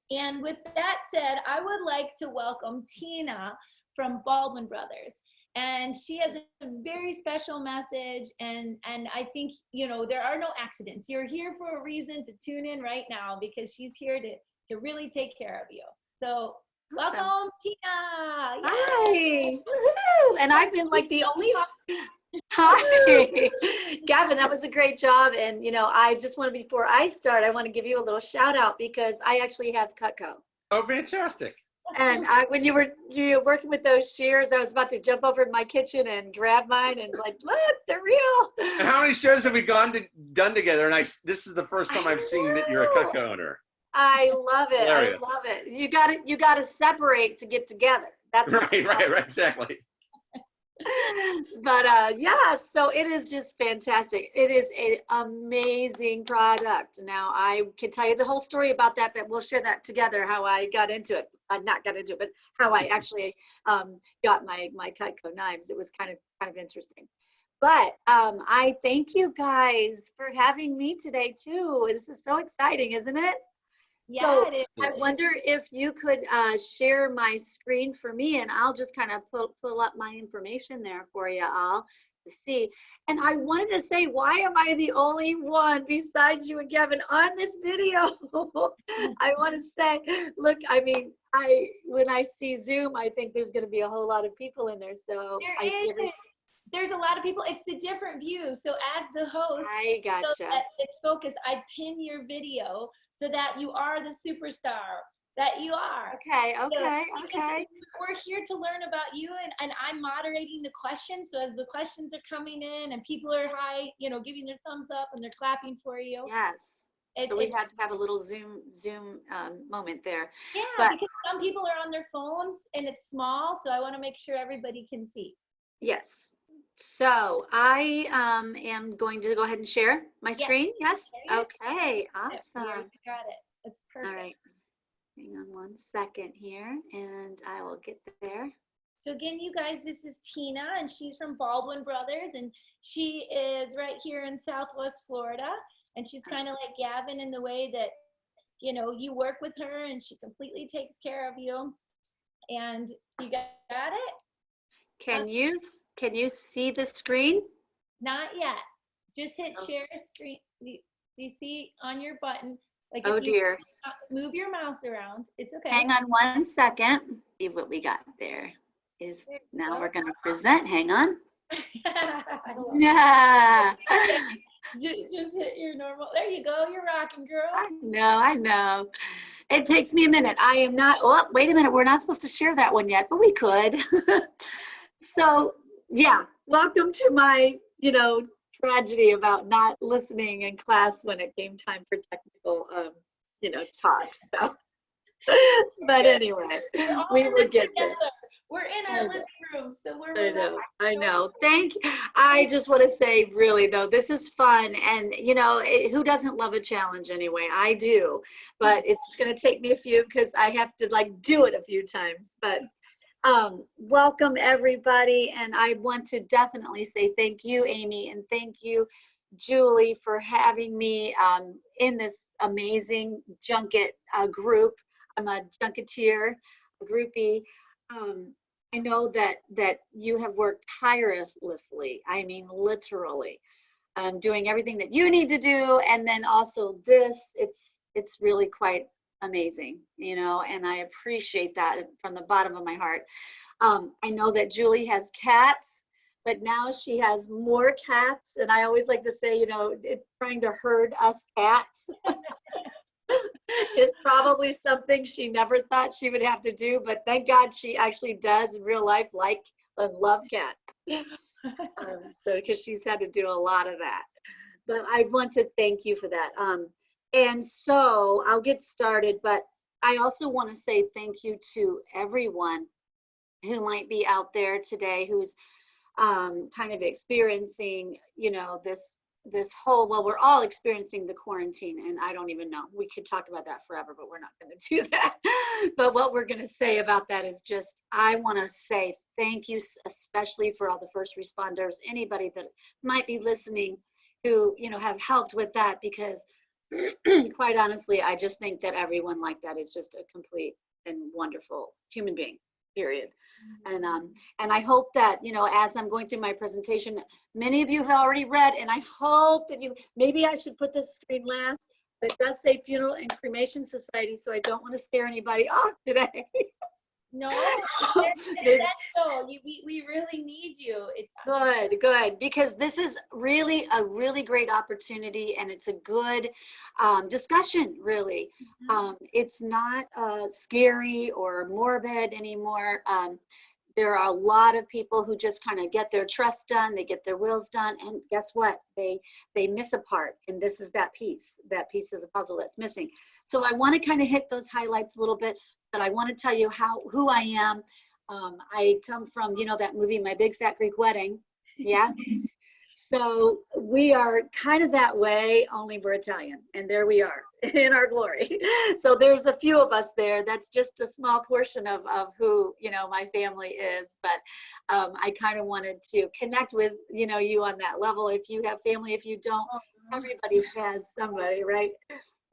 And with that said, I would like to welcome Tina from Baldwin Brothers. And she has a very special message. And I think, you know, there are no accidents. You're here for a reason to tune in right now because she's here to really take care of you. So welcome, Tina. Yay. Hi. Woohoo. And I've been like the only. Hi. Gavin, that was a great job. And, you know, I just want to, before I start, I want to give you a little shout out because I actually have CUTCO. Oh, fantastic. And when you were working with those shears, I was about to jump over in my kitchen and grab mine and like, look, they're real. And how many shows have we done together? And this is the first time I've seen that you're a CUTCO owner. I love it. Hilarious. I love it. You got to separate to get together. That's Right, exactly. But yeah, so it is just fantastic. It is an amazing product. Now I can tell you the whole story about that, but we'll share that together, how I got into it. Not got into it, but how I actually got my CUTCO knives. It was kind of interesting. But I thank you guys for having me today too. This is so exciting, isn't it? Yeah, So it is. I wonder if you could share my screen for me, and I'll just kind of pull up my information there for you all to see. And I wanted to say, why am I the only one besides you and Gavin on this video? I want to say, look, I mean, when I see Zoom, I think there's going to be a whole lot of people in there. So There's a lot of people. It's a different view. So as the host, I gotcha. so that it's focused, I pin your video so that you are the superstar that you are. Okay. We're here to learn about you, and I'm moderating the questions. So as the questions are coming in and people are giving their thumbs up and they're clapping for you. Yes. So we had to have a little Zoom moment there. Yeah, because some people are on their phones and it's small. So I want to make sure everybody can see. Yes. So I am going to go ahead and share my screen. Yes. Okay. Awesome. Yeah, got it. That's perfect. All right. Hang on 1 second here, and I will get there. So again, you guys, this is Tina, and she's from Baldwin Brothers, and she is right here in Southwest Florida, and she's kind of like Gavin in the way that, you know, you work with her, and she completely takes care of you, and you got it? Can you see the screen? Not yet. Just hit Oh. share screen. Do you see on your button? Like Oh if you dear. move your mouse around, it's okay. Hang on 1 second. See what we got there. Is now we're going to present. Hang on. Yeah. Just hit your normal. There you go. You're rocking, girl. I know. It takes me a minute. I am not, oh, wait a minute. We're not supposed to share that one yet, but we could. So, yeah, welcome to my, tragedy about not listening in class when it came time for technical, talks. So, but anyway, we will get there. We're in our living room, so we're I know. I just want to say, really, though, this is fun. And, who doesn't love a challenge anyway? I do. But it's going to take me a few because I have to, do it a few times. But welcome, everybody. And I want to definitely say thank you, Amy, and thank you, Julie, for having me in this amazing junket group. I'm a junketeer, a groupie. I know that you have worked tirelessly. I mean, literally, doing everything that you need to do, and then also this. It's really quite amazing, and I appreciate that from the bottom of my heart. I know that Julie has cats, but now she has more cats, and I always like to say, it's trying to herd us cats. Is probably something she never thought she would have to do, but thank God she actually does in real life like and love cats. So because she's had to do a lot of that. But I want to thank you for that. And so I'll get started, but I also want to say thank you to everyone who might be out there today who's kind of experiencing, this whole, well, we're all experiencing the quarantine, and I don't even know. We could talk about that forever, but we're not going to do that. But what we're going to say about that is just, I want to say thank you, especially for all the first responders, anybody that might be listening who, have helped with that, because quite honestly, I just think that everyone like that is just a complete and wonderful human being, period. And I hope that, as I'm going through my presentation, many of you have already read, and I hope that maybe I should put this screen last, but it does say Funeral and Cremation Society, so I don't want to scare anybody off today. No, it's essential. We really need you. Good, because this is really a really great opportunity, and it's a good discussion, really. It's not scary or morbid anymore. There are a lot of people who just kind of get their trusts done, they get their wills done, and guess what? They miss a part, and this is that piece of the puzzle that's missing. So I want to kind of hit those highlights a little bit, but I want to tell you who I am. I come from, that movie, My Big Fat Greek Wedding. Yeah. So we are kind of that way, only we're Italian, and there we are in our glory. So there's a few of us there. That's just a small portion of who, my family is. But I kind of wanted to connect with, you on that level. If you have family, if you don't, everybody has somebody, right?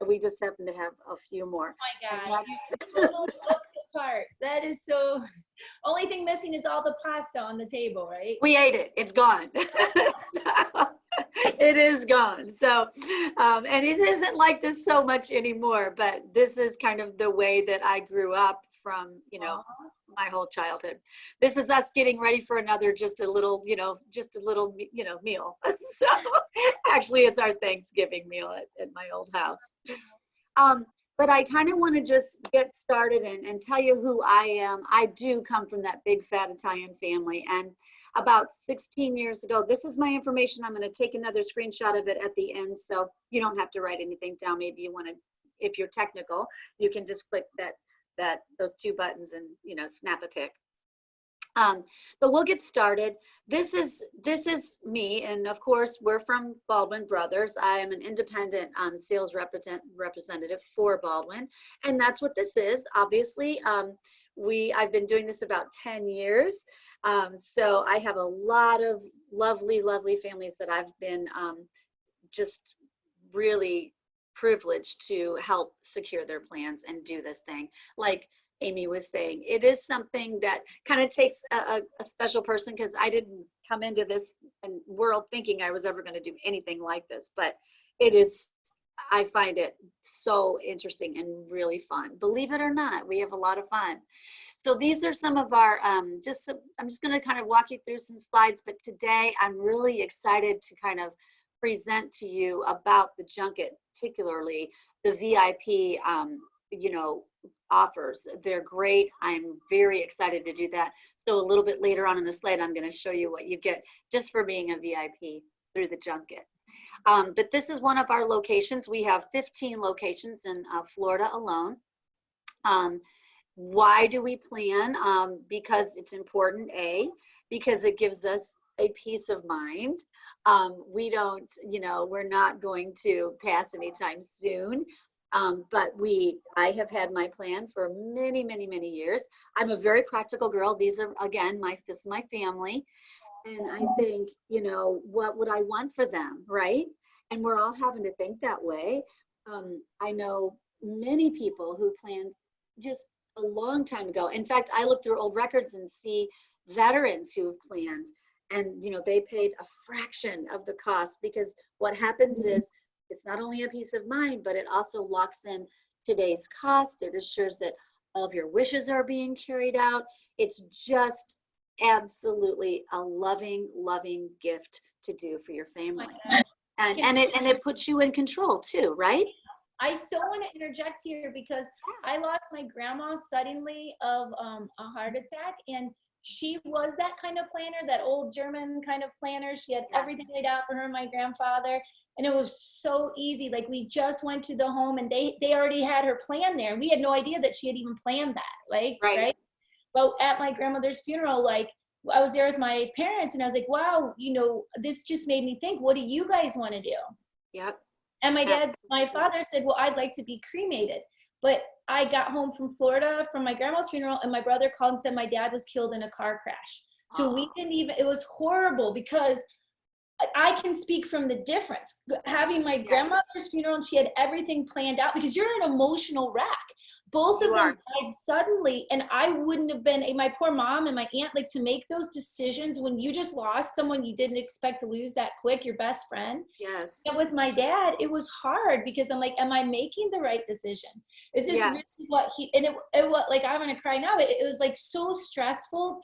We just happen to have a few more. Oh my God, you totally looked the part. That is so. Only thing missing is all the pasta on the table, right? We ate it. It's gone. It is gone. So, and it isn't like this so much anymore, but this is kind of the way that I grew up from, my whole childhood. This is us getting ready for another, just a little meal. So actually it's our Thanksgiving meal at my old house. But I kind of want to just get started and tell you who I am. I do come from that big fat Italian family, and about 16 years ago, this is my information. I'm going to take another screenshot of it at the end, so you don't have to write anything down. Maybe you want to, if you're technical, you can just click those two buttons and snap a pic. But we'll get started. This is me, and of course we're from Baldwin Brothers. I am an independent sales representative for Baldwin, and that's what this is. Obviously, I've been doing this about 10 years, so I have a lot of lovely families that I've been just really privileged to help secure their plans and do this thing. Like Amy was saying, it is something that kind of takes a special person, because I didn't come into this world thinking I was ever going to do anything like this, but it is, I find it so interesting and really fun. Believe it or not, we have a lot of fun. So these are some of our, I'm just going to kind of walk you through some slides, but today I'm really excited to kind of present to you about the junket, particularly the VIP, offers. They're great. I'm very excited to do that. So a little bit later on in the slide, I'm going to show you what you get just for being a VIP through the junket. But this is one of our locations. We have 15 locations in Florida alone. Why do we plan? Because it's important, because it gives us a peace of mind. We don't, we're not going to pass anytime soon. But I have had my plan for many years. I'm a very practical girl. These are, again, this is my family. And I think, what would I want for them, right? And we're all having to think that way. I know many people who planned just a long time ago. In fact, I look through old records and see veterans who have planned, and they paid a fraction of the cost, because what happens is it's not only a peace of mind, but it also locks in today's cost. It assures that all of your wishes are being carried out. It's just absolutely a loving gift to do for your family. And it puts you in control too, right? I so want to interject here, because I lost my grandma suddenly of a heart attack, and she was that kind of planner, that old German kind of planner. She had everything laid out for her and my grandfather, and it was so easy. Like, we just went to the home and they already had her plan there. We had no idea that she had even planned that, right? But at my grandmother's funeral, like, I was there with my parents, and I was like, wow, this just made me think, what do you guys want to do? Yep. And my father said, well, I'd like to be cremated. But I got home from Florida from my grandma's funeral, and my brother called and said my dad was killed in a car crash. So we didn't even, it was horrible, because I can speak from the difference. Having my grandmother's funeral, and she had everything planned out, because you're an emotional wreck. Both of them died suddenly, and I wouldn't have been, my poor mom and my aunt, like, to make those decisions when you just lost someone you didn't expect to lose that quick, your best friend. Yes. And with my dad, it was hard, because I'm like, am I making the right decision? Is this really what and it was like, I'm going to cry now. It was like so stressful.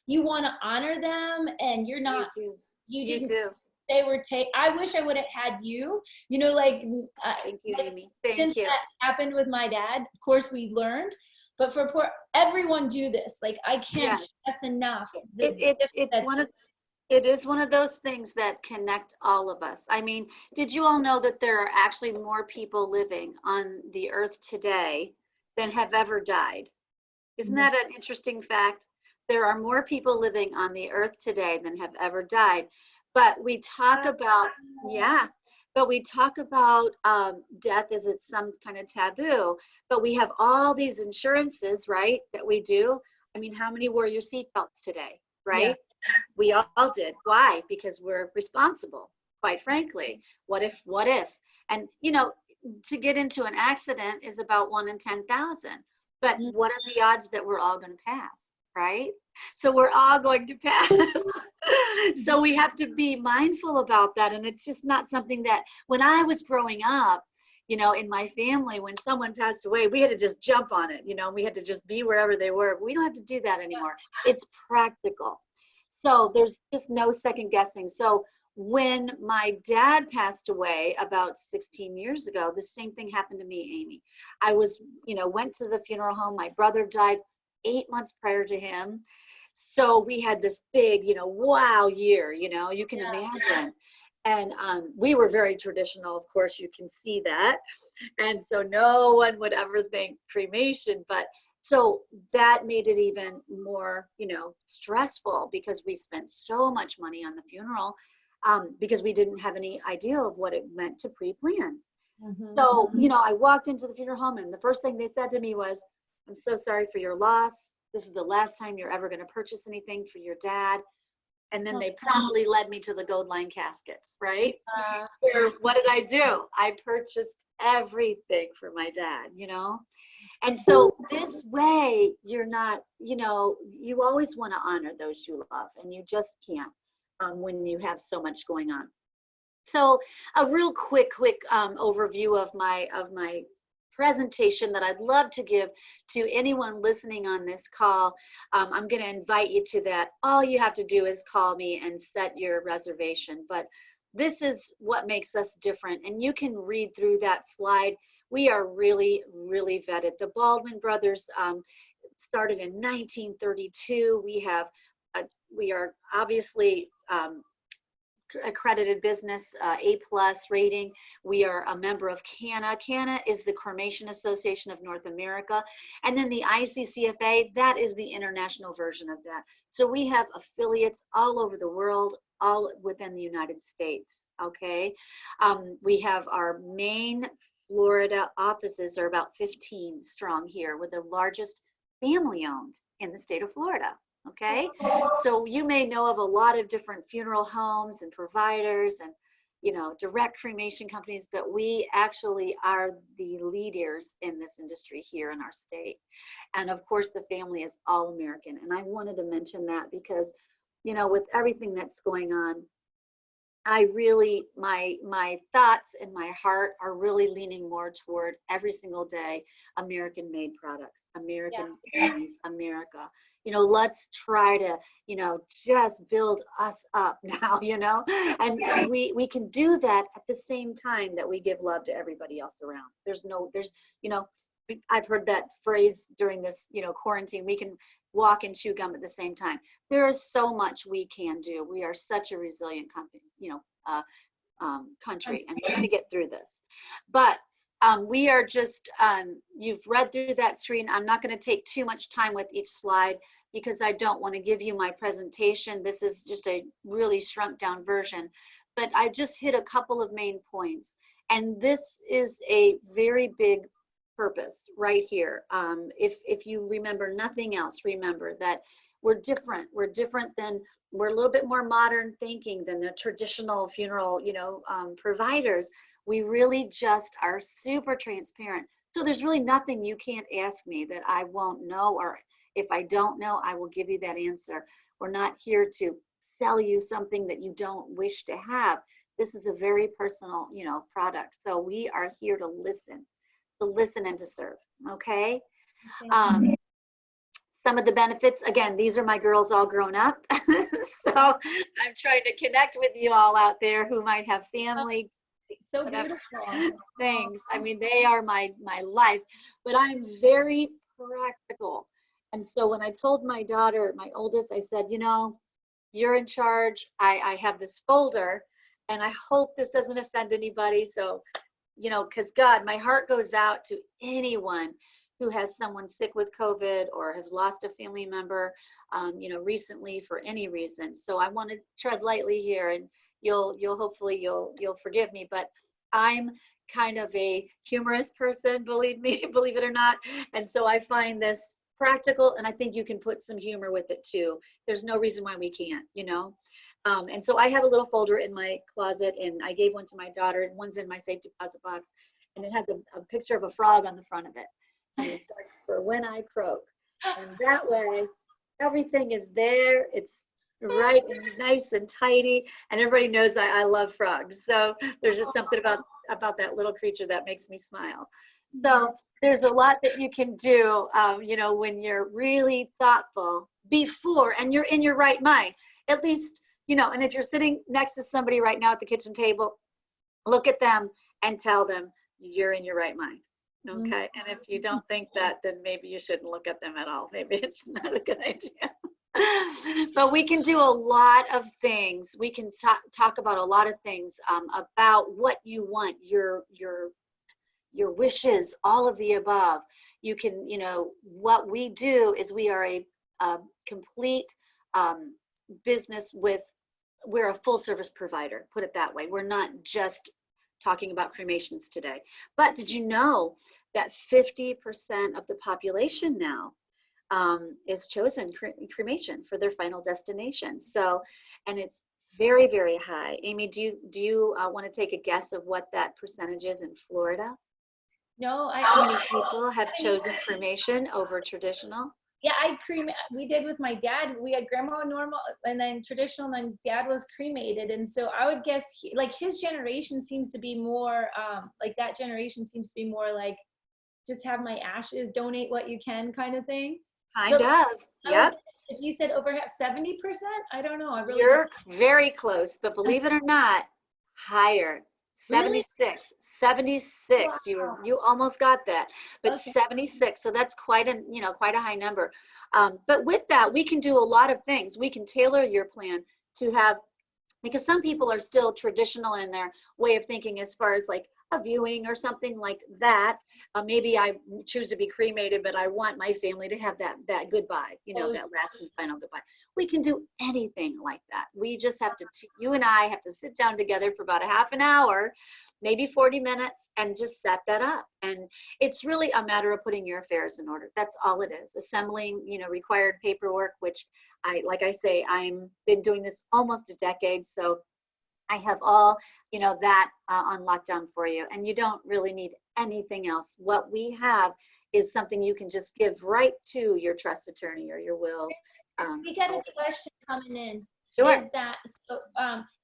You want to honor them, and you're not. You do. They were I wish I would have had you, Thank you, Amy. Thank you. That happened with my dad. Of course, we learned, but for everyone do this. Like, I can't stress enough. It is one of those things that connect all of us. I mean, did you all know that there are actually more people living on the earth today than have ever died? Isn't that an interesting fact? There are more people living on the earth today than have ever died. But we talk about, death as it's some kind of taboo, but we have all these insurances, right, that we do. I mean, how many wore your seatbelts today, right? Yeah. We all did. Why? Because we're responsible, quite frankly. What if? And, to get into an accident is about 1 in 10,000. But what are the odds that we're all going to pass, right? So we're all going to pass. So we have to be mindful about that. And it's just not something that, when I was growing up, in my family, when someone passed away, we had to just jump on it. We had to just be wherever they were. We don't have to do that anymore. It's practical. So there's just no second guessing. So when my dad passed away about 16 years ago, the same thing happened to me, Amy. I was, went to the funeral home. My brother died 8 months prior to him. So we had this big, wow year, you can imagine. And we were very traditional, of course, you can see that. And so no one would ever think cremation, but So that made it even more, stressful because we spent so much money on the funeral because we didn't have any idea of what it meant to pre-plan. So, I walked into the funeral home and the first thing they said to me was, I'm so sorry for your loss. This is the last time you're ever going to purchase anything for your dad. And then they promptly led me to the gold line caskets, right? Where, what did I do? I purchased everything for my dad, And so this way, you're not, you always want to honor those you love, and you just can't when you have so much going on. So a real quick overview of my presentation that I'd love to give to anyone listening on this call. I'm going to invite you to that. All you have to do is call me and set your reservation. But this is what makes us different. And you can read through that slide. We are really, really vetted. The Baldwin brothers started in 1932. We are obviously accredited business, A+ rating. We are a member of CANA. CANA is the Cremation Association of North America. And then the ICCFA, that is the international version of that. So we have affiliates all over the world, all within the United States, okay? We have our main Florida offices are about 15 strong here. We're the largest family owned in the state of Florida. Okay, so you may know of a lot of different funeral homes and providers and, direct cremation companies, but we actually are the leaders in this industry here in our state. And of course, the family is all American. And I wanted to mention that because, with everything that's going on, I really, my thoughts and my heart are really leaning more toward every single day, American-made products, American families, America. Let's try to, just build us up now, and we can do that at the same time that we give love to everybody else around. I've heard that phrase during this, quarantine, we can walk and chew gum at the same time. There is so much we can do. We are such a resilient company, country, and we're going to get through this. But we are just, you've read through that screen. I'm not going to take too much time with each slide because I don't want to give you my presentation. This is just a really shrunk down version, but I just hit a couple of main points. And this is a very big purpose right here. If you remember nothing else, remember that we're different. We're different than, we're a little bit more modern thinking than the traditional funeral, providers. We really just are super transparent. So there's really nothing you can't ask me that I won't know, or if I don't know, I will give you that answer. We're not here to sell you something that you don't wish to have. This is a very personal, product. So we are here to listen and to serve, okay? Some of the benefits, again, these are my girls all grown up. So I'm trying to connect with you all out there who might have family. So beautiful. Things. I mean, they are my life, but I'm very practical. And so when I told my daughter, my oldest, I said, you're in charge. I have this folder, and I hope this doesn't offend anybody. So, because God, my heart goes out to anyone who has someone sick with COVID or has lost a family member, recently for any reason. So I want to tread lightly here, and you'll forgive me, but I'm kind of a humorous person, believe it or not. And so I find this practical, and I think you can put some humor with it too. There's no reason why we can't, and so I have a little folder in my closet, and I gave one to my daughter, and one's in my safe deposit box, and it has a picture of a frog on the front of it. And it says, for when I croak. And that way, everything is there. It's right and nice and tidy, and everybody knows I love frogs. So there's just something about that little creature that makes me smile. So there's a lot that you can do, when you're really thoughtful before, and you're in your right mind, at least, and if you're sitting next to somebody right now at the kitchen table, look at them and tell them you're in your right mind. Okay. And if you don't think that, then maybe you shouldn't look at them at all. Maybe it's not a good idea. But we can do a lot of things. We can talk about a lot of things about what you want your your wishes, all of the above. You can, you know, what we do is we are a complete business with, we're a full service provider, put it that way. We're not just talking about cremations today. But did you know that 50% of the population now is chosen cremation for their final destination? So, and it's very, very high. Amy, do you want to take a guess of what that percentage is in Florida? No, How many people have chosen cremation over traditional? Yeah, we did with my dad. We had grandma normal and then traditional, and then dad was cremated. And so I would guess like his generation seems to be more, like that generation seems to be more like, just have my ashes, donate what you can kind of thing. Kind of, yep. If you said over 70%, I don't know. You're very close, but believe it or not, higher. 76, 76. Wow. You almost got that, but Okay. 76. So that's quite a, you know, quite a high number. But with that, we can do a lot of things. We can tailor your plan to have, because some people are still traditional in their way of thinking as far as like a viewing or something like that. Maybe I choose to be cremated, but I want my family to have that goodbye, you know, that last and final goodbye. We can do anything like that. We just have to, you and I have to sit down together for about a half an hour, maybe 40 minutes, and just set that up. And it's really a matter of putting your affairs in order. That's all it is. Assembling, you know, required paperwork, which like I say, I'm been doing this almost a decade. So I have all, you know, that on lockdown for you. And you don't really need anything else. What we have is something you can just give right to your trust attorney or your will. We got a question coming in. Sure. Is that, so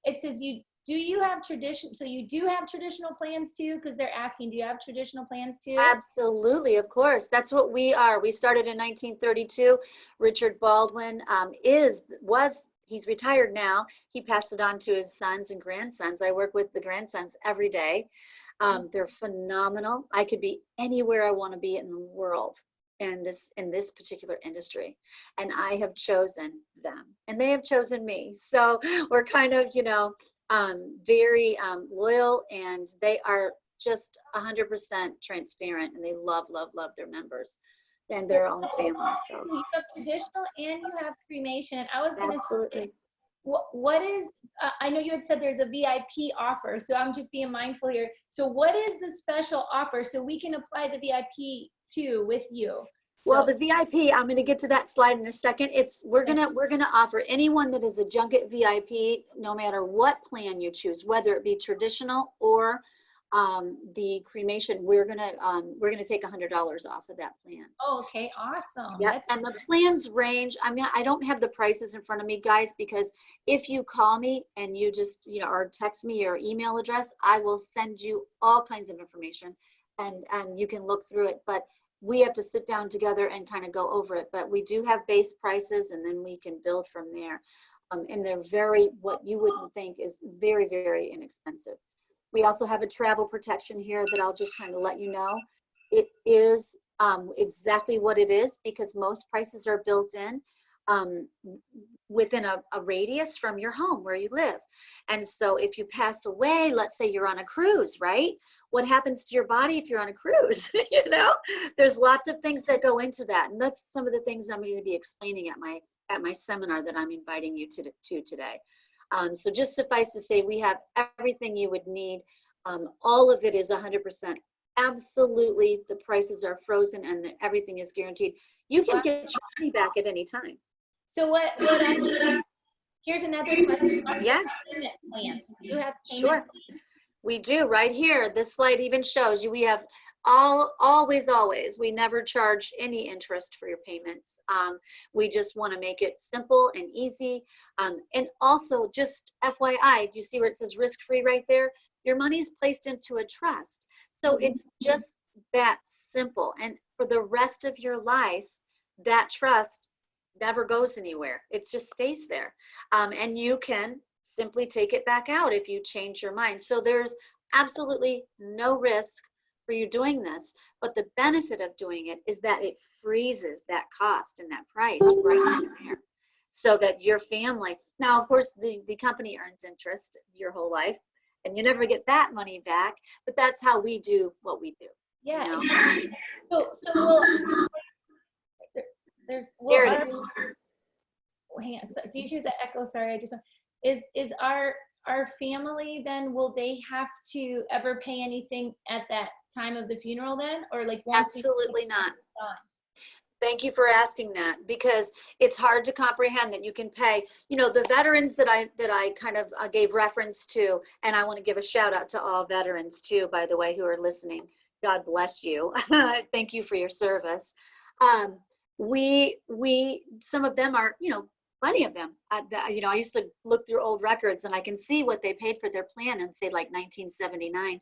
it says do you have tradition? So you do have traditional plans too? Because they're asking, do you have traditional plans too? Absolutely, of course. That's what we are. We started in 1932. Richard Baldwin he's retired now. He passed it on to his sons and grandsons. I work with the grandsons every day. They're phenomenal. I could be anywhere I want to be in the world in this particular industry, and I have chosen them, and they have chosen me. So we're kind of, you know, very loyal, and they are just 100% transparent, and they love their members and their own family. So you have traditional and you have cremation. I was going to absolutely. What is, I know you had said there's a VIP offer, so I'm just being mindful here. So what is the special offer so we can apply the VIP too with you? Well, the VIP, I'm going to get to that slide in a second. We're going to offer anyone that is a Junket VIP, no matter what plan you choose, whether it be traditional or the cremation, we're going to take $100 off of that plan. Oh, okay, awesome. Yeah, and the plans range. I don't have the prices in front of me, guys, because if you call me and you just, you know, or text me your email address, I will send you all kinds of information, and you can look through it. But we have to sit down together and kind of go over it. But we do have base prices, and then we can build from there. And they're what you wouldn't think is very, very inexpensive. We also have a travel protection here that I'll just kind of let you know. It is exactly what it is, because most prices are built in within a radius from your home where you live. And so if you pass away, let's say you're on a cruise, right? What happens to your body if you're on a cruise? You know, there's lots of things that go into that. And that's some of the things I'm going to be explaining at my seminar that I'm inviting you to today. So just suffice to say, we have everything you would need. All of it is 100%. Absolutely, the prices are frozen and everything is guaranteed. You can get your money back at any time. So here's another question. Yeah. Payment plans. Do you have payment Sure. plans? We do right here. This slide even shows you we have always, we never charge any interest for your payments. We just want to make it simple and easy. And also, just FYI, do you see where it says risk-free right there? Your money is placed into a trust. So it's just that simple. And for the rest of your life, that trust never goes anywhere. It just stays there. And you can simply take it back out if you change your mind. So there's absolutely no risk for you doing this, but the benefit of doing it is that it freezes that cost and that price right there, so that your family, now of course the company earns interest your whole life and you never get that money back. But that's how we do what we do. Yeah. You know? Exactly. So we'll, there's, There well, it is. hang on, so, do you hear the echo? Sorry, I just, is our family then, will they have to ever pay anything at that time of the funeral then? Or like once Absolutely not. done? Thank you for asking that, because it's hard to comprehend that you can pay, you know, the veterans that I kind of gave reference to, and I want to give a shout out to all veterans too, by the way, who are listening. God bless you. Thank you for your service. Some of them are, you know, plenty of them. You know, I used to look through old records and I can see what they paid for their plan in, say, like 1979,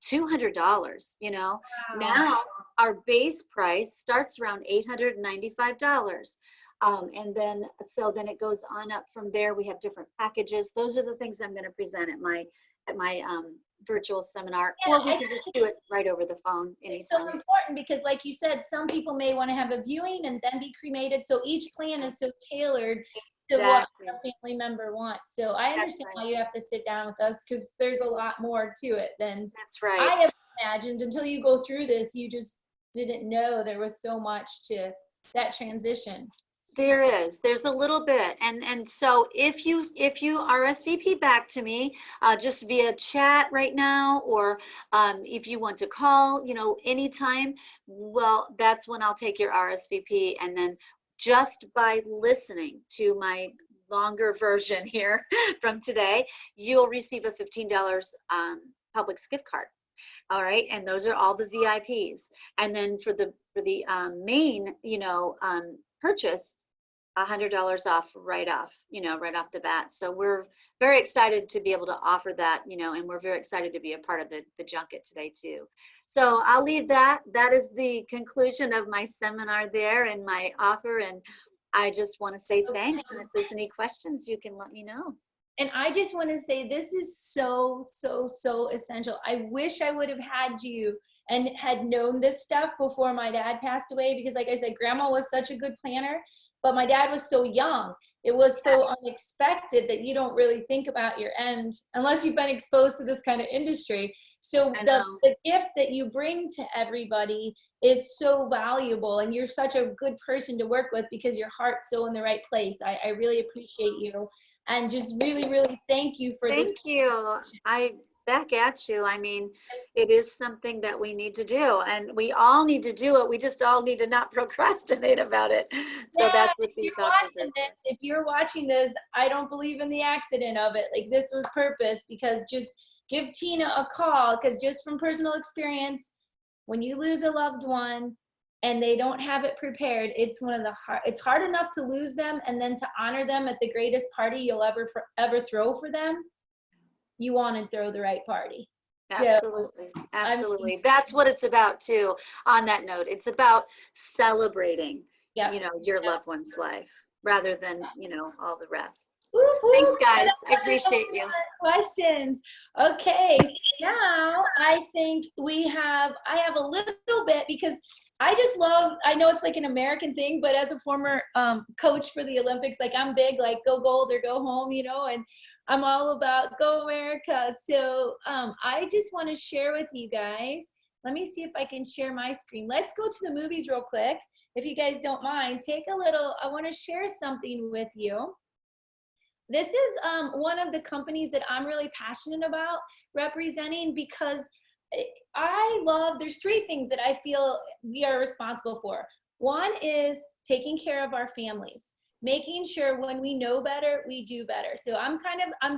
$200, you know. Wow. Now our base price starts around $895. And then, so then it goes on up from there. We have different packages. Those are the things I'm going to present at my virtual seminar, Yeah, or we can just do it right over the phone It's so anytime. important because, like you said, some people may want to have a viewing and then be cremated. So each plan is so tailored to what Exactly. a family member wants. So I That's understand right. why you have to sit down with us, because there's a lot more to it than That's right. I have imagined. Until you go through this, you just didn't know there was so much to that transition. There's a little bit. And so if you RSVP back to me, just via chat right now, or if you want to call, you know, anytime, well, that's when I'll take your RSVP. And then just by listening to my longer version here from today, you'll receive a $15 Publix gift card. All right, and those are all the VIPs. And then for the main, you know, purchase, $100 off right off the bat. So we're very excited to be able to offer that, you know, and we're very excited to be a part of the junket today too. So I'll leave that. That is the conclusion of my seminar there and my offer. And I just want to say thanks. And if there's any questions, you can let me know. And I just want to say, this is so, so, so essential. I wish I would have had you and had known this stuff before my dad passed away, because like I said, Grandma was such a good planner, but my dad was so young. It was so unexpected that you don't really think about your end unless you've been exposed to this kind of industry. So the gift that you bring to everybody is so valuable, and you're such a good person to work with because your heart's so in the right place. I really appreciate you, and just really, really thank you for this. Thank you. Back at you. I mean, it is something that we need to do, and we all need to do it. We just all need to not procrastinate about it. So that's what these offers are. If you're watching this, I don't believe in the accident of it. Like, this was purpose, because just give Tina a call, because just from personal experience, when you lose a loved one and they don't have it prepared, it's it's hard enough to lose them, and then to honor them at the greatest party you'll ever throw for them. You want to throw the right party. Absolutely. Absolutely. That's what it's about too. On that note, it's about celebrating, you know, your loved one's life rather than, you know, all the rest. Thanks, guys. I appreciate you. Questions. Okay, so now I think I have a little bit, because I just love, I know it's like an American thing, but as a former coach for the Olympics, like, I'm big, like, go gold or go home, you know, and I'm all about go America. So I just want to share with you guys. Let me see if I can share my screen. Let's go to the movies real quick. If you guys don't mind, I want to share something with you. This is one of the companies that I'm really passionate about representing, because there's three things that I feel we are responsible for. One is taking care of our families, making sure when we know better, we do better. So I'm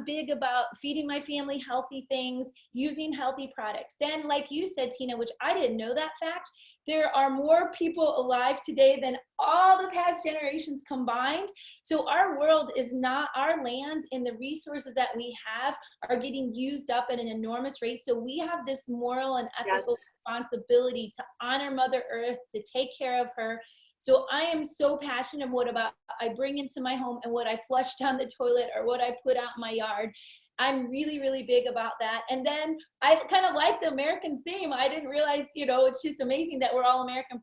big about feeding my family healthy things, using healthy products. Then, like you said, Tina, which I didn't know that fact, there are more people alive today than all the past generations combined. So our world is not, our land and the resources that we have are getting used up at an enormous rate. So we have this moral and ethical responsibility to honor Mother Earth, to take care of her. So I am so passionate what I bring into my home and what I flush down the toilet or what I put out in my yard. I'm really, really big about that. And then I kind of like the American theme. I didn't realize, you know, it's just amazing that we're all American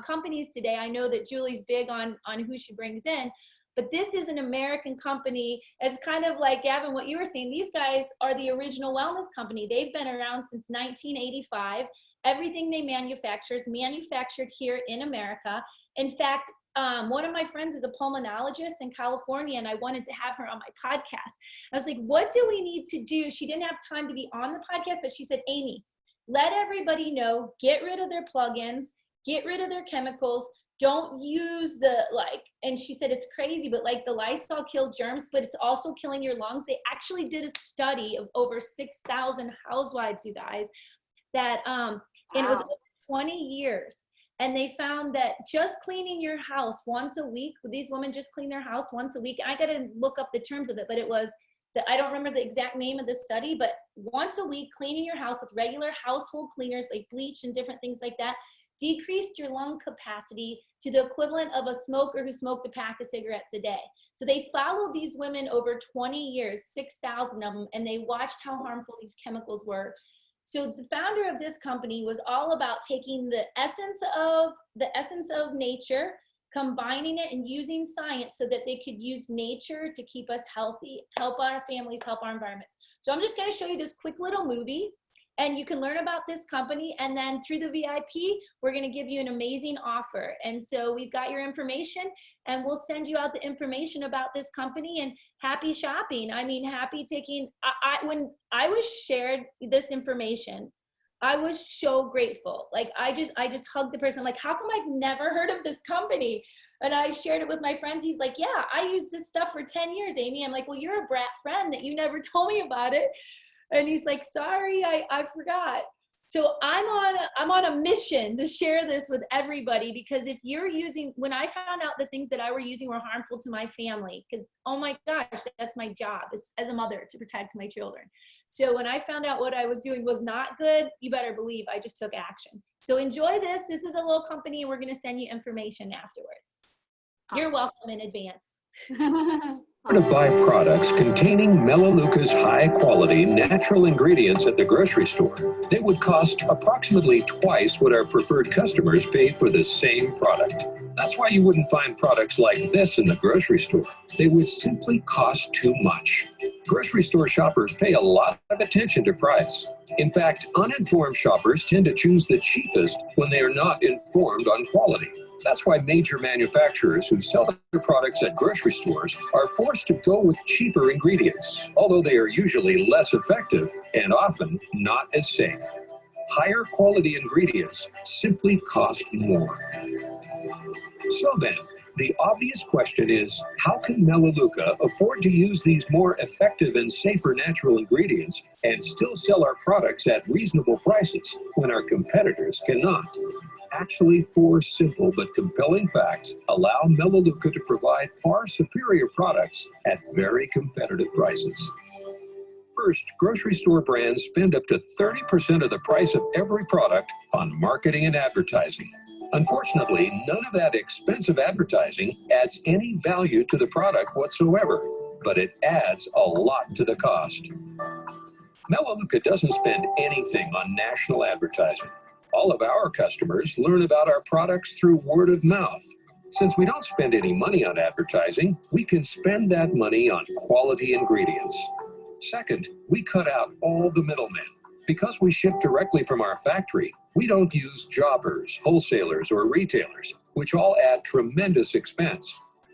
companies today. I know that Julie's big on who she brings in, But this is an American company. It's kind of like, Gavin, what you were saying. These guys are the original wellness company. They've been around since 1985. Everything they manufacture is manufactured here in America. In fact, one of my friends is a pulmonologist in California, and I wanted to have her on my podcast. I was like, what do we need to do? She didn't have time to be on the podcast, but she said, Amy, let everybody know, get rid of their plugins, get rid of their chemicals, don't use the and she said it's crazy, but like the Lysol kills germs, but it's also killing your lungs. They actually did a study of over 6,000 housewives, you guys, that, and it was over 20 years. And they found that just cleaning your house once a week, these women just clean their house once a week. I got to look up the terms of it, but it was, I don't remember the exact name of the study, but once a week, cleaning your house with regular household cleaners like bleach and different things like that, decreased your lung capacity to the equivalent of a smoker who smoked a pack of cigarettes a day. So they followed these women over 20 years, 6,000 of them, and they watched how harmful these chemicals were. So the founder of this company was all about taking the essence of nature, combining it and using science so that they could use nature to keep us healthy, help our families, help our environments. So I'm just going to show you this quick little movie, and you can learn about this company. And then through the VIP, we're going to give you an amazing offer. And so we've got your information, and we'll send you out the information about this company, and happy shopping. I mean, happy taking, when I was shared this information, I was so grateful. Like I just hugged the person. I'm like, how come I've never heard of this company? And I shared it with my friends. He's like, yeah, I used this stuff for 10 years, Amy. I'm like, well, you're a brat friend that you never told me about it. And he's like, sorry, I forgot. So I'm on a mission to share this with everybody, because if you're using, when I found out the things that I were using were harmful to my family, because, oh my gosh, that's my job as a mother, to protect my children. So when I found out what I was doing was not good, you better believe I just took action. So enjoy this. This is a little company, and we're going to send you information afterwards. Awesome. You're welcome in advance. To buy products containing Melaleuca's high-quality natural ingredients at the grocery store, they would cost approximately twice what our preferred customers pay for the same product. That's why you wouldn't find products like this in the grocery store. They would simply cost too much. Grocery store shoppers pay a lot of attention to price. In fact, uninformed shoppers tend to choose the cheapest when they are not informed on quality. That's why major manufacturers who sell their products at grocery stores are forced to go with cheaper ingredients, although they are usually less effective and often not as safe. Higher quality ingredients simply cost more. So then, the obvious question is, how can Melaleuca afford to use these more effective and safer natural ingredients and still sell our products at reasonable prices when our competitors cannot? Actually, four simple but compelling facts allow Melaleuca to provide far superior products at very competitive prices. First, grocery store brands spend up to 30% of the price of every product on marketing and advertising. Unfortunately, none of that expensive advertising adds any value to the product whatsoever, but it adds a lot to the cost. Melaleuca doesn't spend anything on national advertising. All of our customers learn about our products through word of mouth. Since we don't spend any money on advertising, we can spend that money on quality ingredients. Second, we cut out all the middlemen. Because we ship directly from our factory, we don't use jobbers, wholesalers, or retailers, which all add tremendous expense.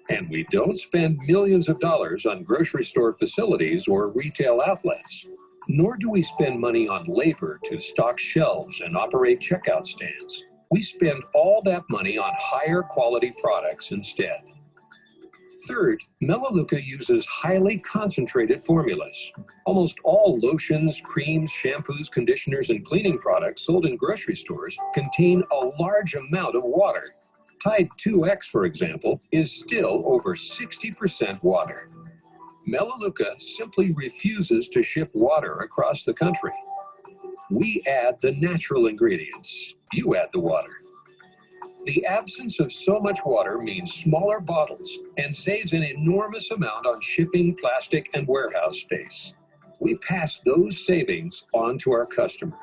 And we don't spend millions of dollars on grocery store facilities or retail outlets. Nor do we spend money on labor to stock shelves and operate checkout stands. We spend all that money on higher quality products instead. Third, Melaleuca uses highly concentrated formulas. Almost all lotions, creams, shampoos, conditioners, and cleaning products sold in grocery stores contain a large amount of water. Tide 2X, for example, is still over 60% water. Melaleuca simply refuses to ship water across the country. We add the natural ingredients. You add the water. The absence of so much water means smaller bottles and saves an enormous amount on shipping, plastic, and warehouse space. We pass those savings on to our customers.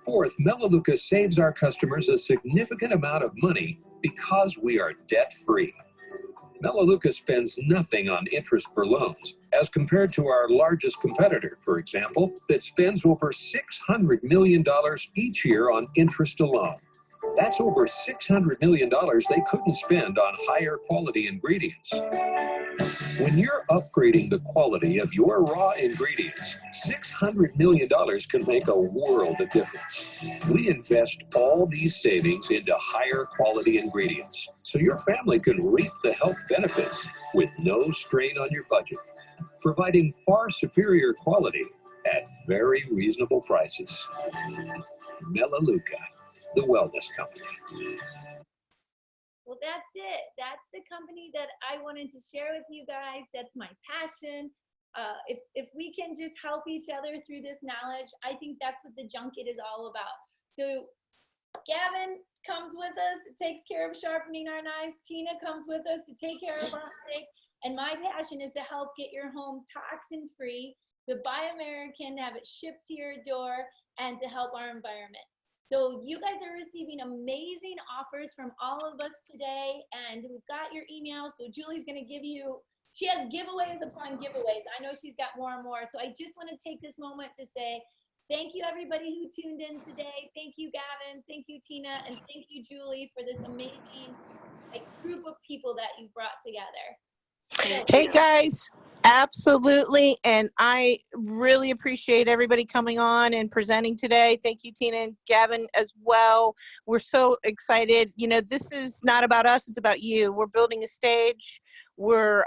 Fourth, Melaleuca saves our customers a significant amount of money because we are debt-free. Melaleuca spends nothing on interest for loans, as compared to our largest competitor, for example, that spends over $600 million each year on interest alone. That's over $600 million they couldn't spend on higher quality ingredients. When you're upgrading the quality of your raw ingredients, $600 million can make a world of difference. We invest all these savings into higher quality ingredients, so your family can reap the health benefits with no strain on your budget, providing far superior quality at very reasonable prices. Melaleuca, the wellness company. Well, that's it. That's the company that I wanted to share with you guys. That's my passion. If we can just help each other through this knowledge, I think that's what the Junket is all about. So Gavin comes with us, takes care of sharpening our knives. Tina comes with us to take care of our steak. And my passion is to help get your home toxin free, to buy American, have it shipped to your door, and to help our environment. So you guys are receiving amazing offers from all of us today, and we've got your email. So Julie's going to give you, she has giveaways upon giveaways. I know she's got more and more. So I just want to take this moment to say thank you, everybody who tuned in today. Thank you, Gavin. Thank you, Tina. And thank you, Julie, for this amazing group of people that you brought together. Hey guys, absolutely. And I really appreciate everybody coming on and presenting today. Thank you, Tina and Gavin, as well. We're so excited. You know, this is not about us, it's about you. We're building a stage, we're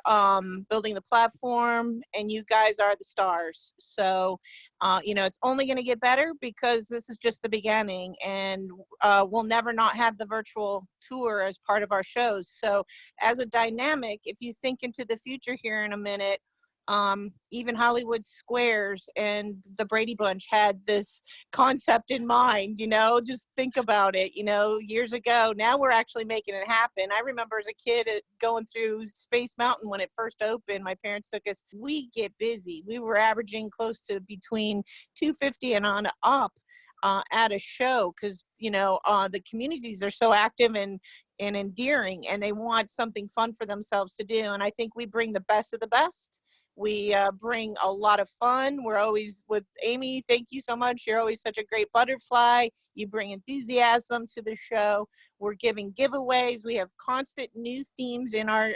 building the platform, and you guys are the stars. So, you know, it's only going to get better because this is just the beginning, and we'll never not have the virtual tour as part of our shows. So as a dynamic, if you think into the future here in a minute, even Hollywood Squares and the Brady Bunch had this concept in mind, you know, just think about it, you know, years ago. Now we're actually making it happen. I remember as a kid going through Space Mountain when it first opened. My parents took us. We get busy. We were averaging close to between 250 and on up at a show, because, you know, the communities are so active and endearing, and they want something fun for themselves to do. And I think we bring the best of the best. We bring a lot of fun. We're always with Amy. Thank you so much. You're always such a great butterfly. You bring enthusiasm to the show. We're giving giveaways. We have constant new themes in our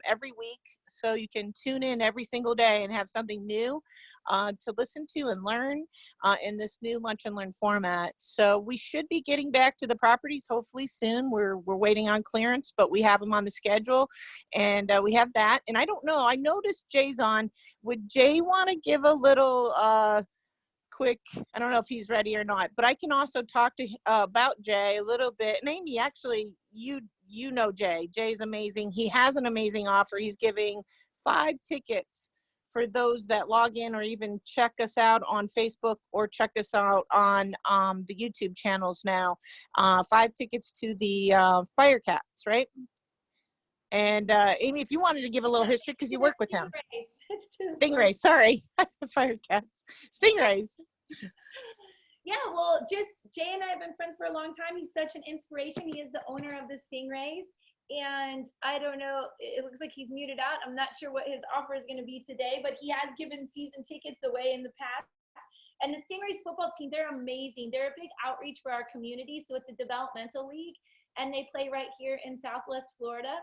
every week. So you can tune in every single day and have something new to listen to and learn in this new Lunch and Learn format. So we should be getting back to the properties hopefully soon. We're waiting on clearance, but we have them on the schedule, and we have that. And I don't know, I noticed Jay's on. Would Jay want to give a little quick, I don't know if he's ready or not, but I can also talk to about Jay a little bit. And Amy, actually, you know Jay. Jay's amazing. He has an amazing offer. He's giving 5 tickets for those that log in or even check us out on Facebook or check us out on the YouTube channels now. 5 tickets to the Firecats, right? And Amy, if you wanted to give a little history, because you work with him. Stingrays, sorry. Firecats. Stingrays. Yeah, well, just Jay and I have been friends for a long time. He's such an inspiration. He is the owner of the Stingrays. And I don't know, it looks like he's muted out. I'm not sure what his offer is going to be today, but he has given season tickets away in the past. And the Stingrays football team, they're amazing. They're a big outreach for our community. So it's a developmental league, and they play right here in Southwest Florida.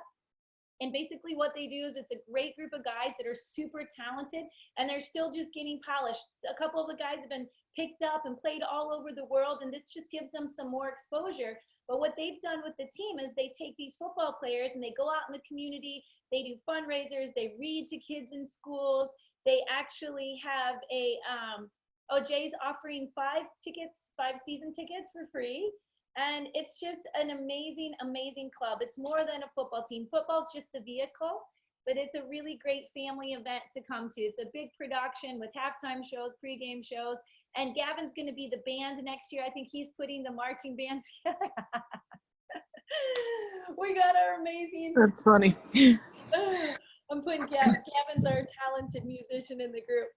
And basically what they do is it's a great group of guys that are super talented, and they're still just getting polished. A couple of the guys have been picked up and played all over the world, and this just gives them some more exposure. But what they've done with the team is they take these football players and they go out in the community, they do fundraisers, they read to kids in schools. They actually have a, Jay's offering 5 season tickets for free. And it's just an amazing, amazing club. It's more than a football team. Football's just the vehicle, but it's a really great family event to come to. It's a big production with halftime shows, pregame shows. And Gavin's going to be the band next year. I think he's putting the marching band together. We got our amazing. That's funny. I'm putting Gavin's our talented musician in the group.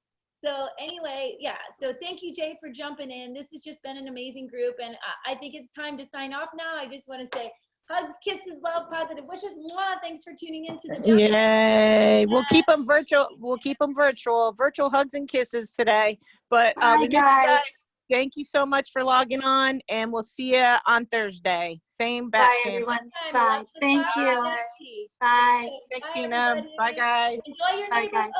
So anyway, yeah, so thank you, Jay, for jumping in. This has just been an amazing group, and I think it's time to sign off now. I just want to say Hugs, kisses, love, positive wishes. Mwah. Thanks for tuning in to the Junket. Yay. We'll keep them virtual. We'll keep them virtual. Virtual hugs and kisses today. But Bye, we miss you guys. guys. Thank you so much for logging on, and we'll see you on Thursday. Same bat Bye, channel. everyone. Bye. Thank you. Bye. Bye. Thanks, Bye, Tina. everybody. Bye, guys. Enjoy your Bye, guys. neighborhood.